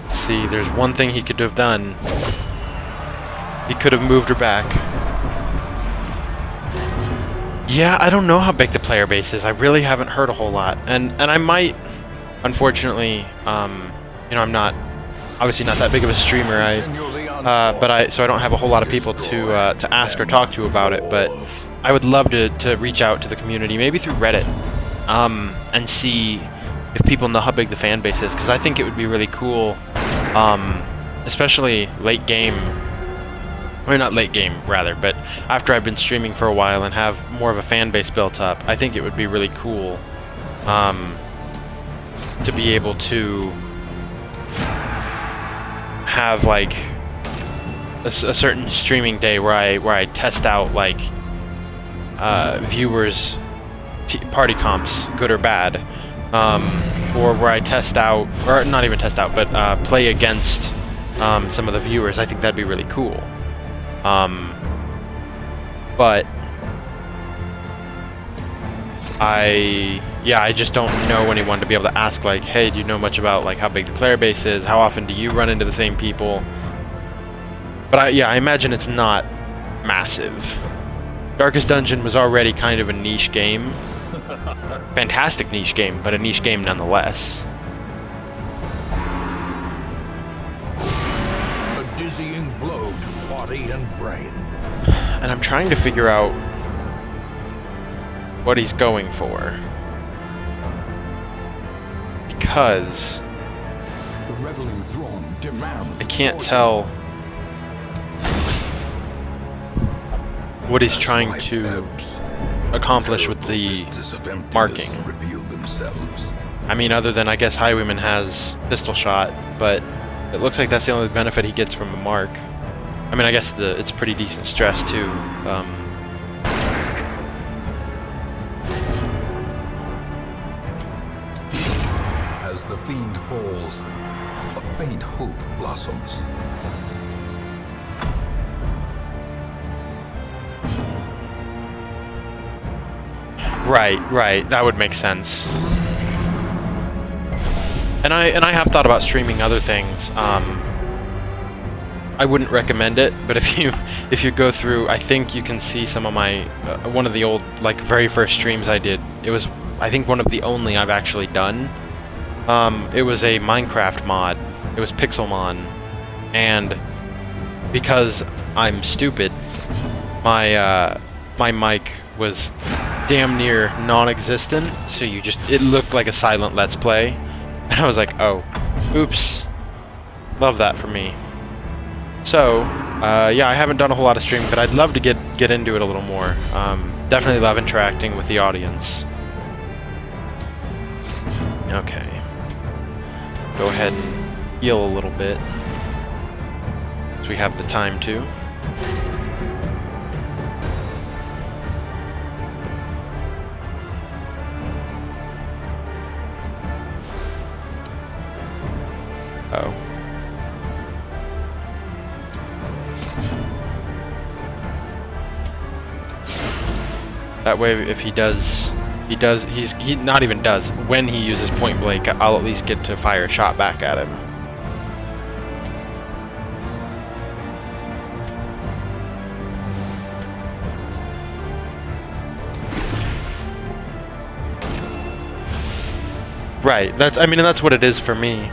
See, there's one thing he could have done. He could have moved her back. Yeah, I don't know how big the player base is. I really haven't heard a whole lot, and I might, unfortunately, you know, I'm not obviously not that big of a streamer. So I don't have a whole lot of people to ask or talk to about it. But I would love to reach out to the community, maybe through Reddit, and see if people know how big the fan base is, because I think it would be really cool. Especially late game, or not late game rather, but after I've been streaming for a while and have more of a fan base built up, I think it would be really cool to be able to have like a certain streaming day where I test out like viewers party comps, good or bad. Or where I test out, or not even test out, but play against some of the viewers. I think that'd be really cool. But I just don't know anyone to be able to ask, like, hey, do you know much about like how big the player base is? How often do you run into the same people? But I imagine it's not massive. Darkest Dungeon was already kind of a niche game. Fantastic niche game, but a niche game nonetheless. A dizzying blow to body and brain. And I'm trying to figure out what he's going for. Because The reveling throng demands I can't tell what he's trying to accomplish with the marking. I mean, other than I guess Highwayman has pistol shot, but it looks like that's the only benefit he gets from a mark. I mean, I guess it's pretty decent stress too. As the fiend falls, a faint hope blossoms. Right. That would make sense. And I have thought about streaming other things. I wouldn't recommend it, but if you go through, I think you can see some of my one of the old, like, very first streams I did. It was, I think, one of the only I've actually done. It was a Minecraft mod. It was Pixelmon, and because I'm stupid, my mic was damn near non-existent, so it looked like a silent Let's Play, and I was like, oh, oops. Love that for me. So, yeah, I haven't done a whole lot of streaming, but I'd love to get into it a little more. Definitely love interacting with the audience. Okay. Go ahead and heal a little bit, as we have the time to. Oh. That way, if he not even does, when he uses point blank, I'll at least get to fire a shot back at him. Right, and that's what it is for me.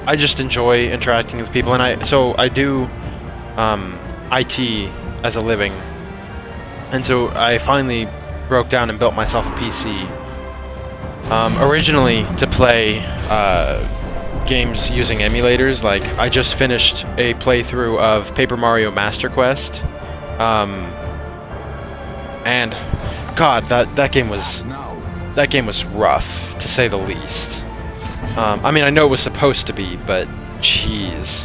I just enjoy interacting with people, and I do IT as a living, and so I finally broke down and built myself a PC. Originally to play games using emulators. Like, I just finished a playthrough of Paper Mario Master Quest, and God, that game was rough, to say the least. I mean, I know it was supposed to be, but jeez.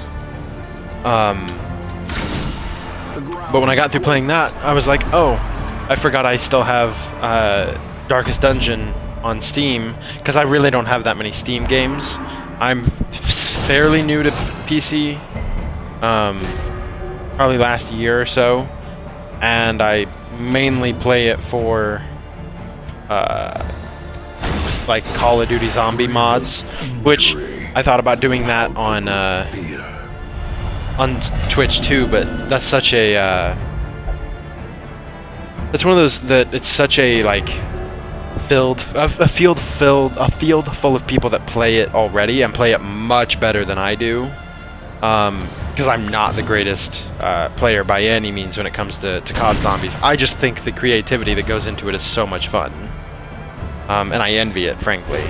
But when I got through playing that, I was like, oh, I forgot I still have Darkest Dungeon on Steam, because I really don't have that many Steam games. I'm fairly new to PC, probably last year or so, and I mainly play it for like Call of Duty Zombie mods, which I thought about doing that on Twitch too, but that's such a that's one of those that it's such a like a field full of people that play it already and play it much better than I do, because I'm not the greatest player by any means when it comes to COD Zombies. I just think the creativity that goes into it is so much fun, and I envy it, frankly.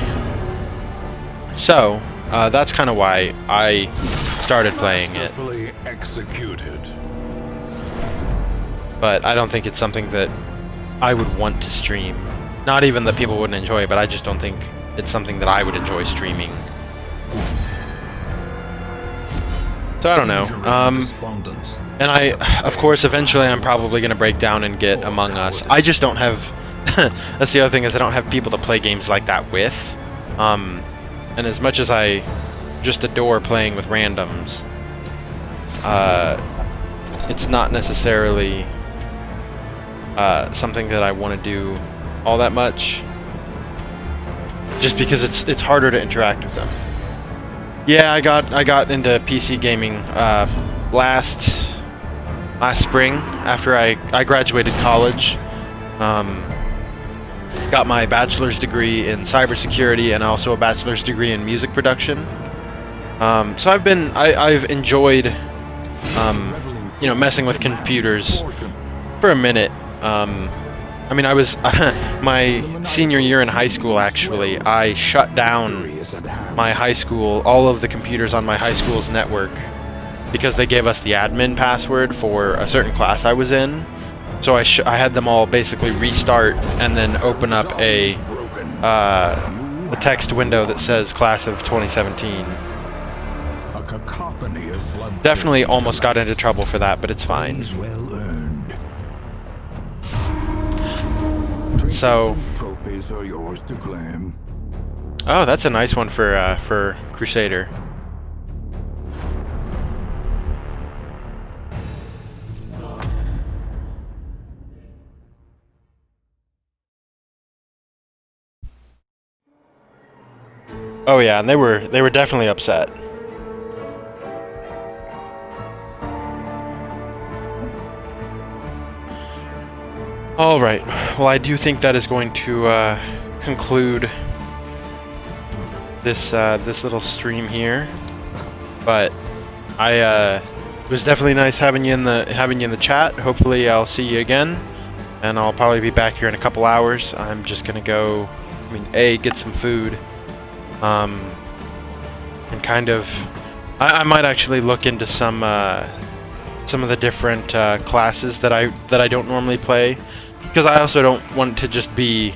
So that's kind of why I started playing it. Executed. But I don't think it's something that I would want to stream. Not even that people wouldn't enjoy it, but I just don't think it's something that I would enjoy streaming. So I don't know. And of course, eventually I'm probably going to break down and get Among Us. I just don't have... That's the other thing, is I don't have people to play games like that with. And as much as I just adore playing with randoms, it's not necessarily something that I want to do all that much, just because it's harder to interact with them. Yeah, I got into PC gaming last spring after I graduated college. Got my bachelor's degree in cybersecurity and also a bachelor's degree in music production. So I've enjoyed messing with computers for a minute. I mean, I was my senior year in high school, actually. I shut down my high school, all of the computers on my high school's network, because they gave us the admin password for a certain class I was in. So I had them all basically restart and then open up a text window that says class of 2017. Definitely almost got into trouble for that, but it's fine. So, oh, that's a nice one for Crusader. Oh yeah, and they were definitely upset. All right. Well, I do think that is going to conclude this little stream here. But it was definitely nice having you in the chat. Hopefully, I'll see you again, and I'll probably be back here in a couple hours. I'm just gonna go, get some food, and kind of, I might actually look into some of the different classes that I don't normally play. Because I also don't want to just be...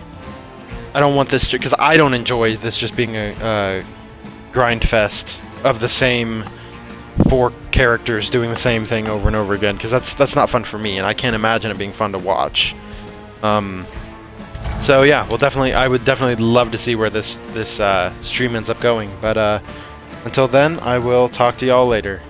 I don't want this... Because I don't enjoy this just being a grind fest of the same 4 characters doing the same thing over and over again. Because that's not fun for me, and I can't imagine it being fun to watch. So yeah, I would definitely love to see where this stream ends up going. But until then, I will talk to y'all later.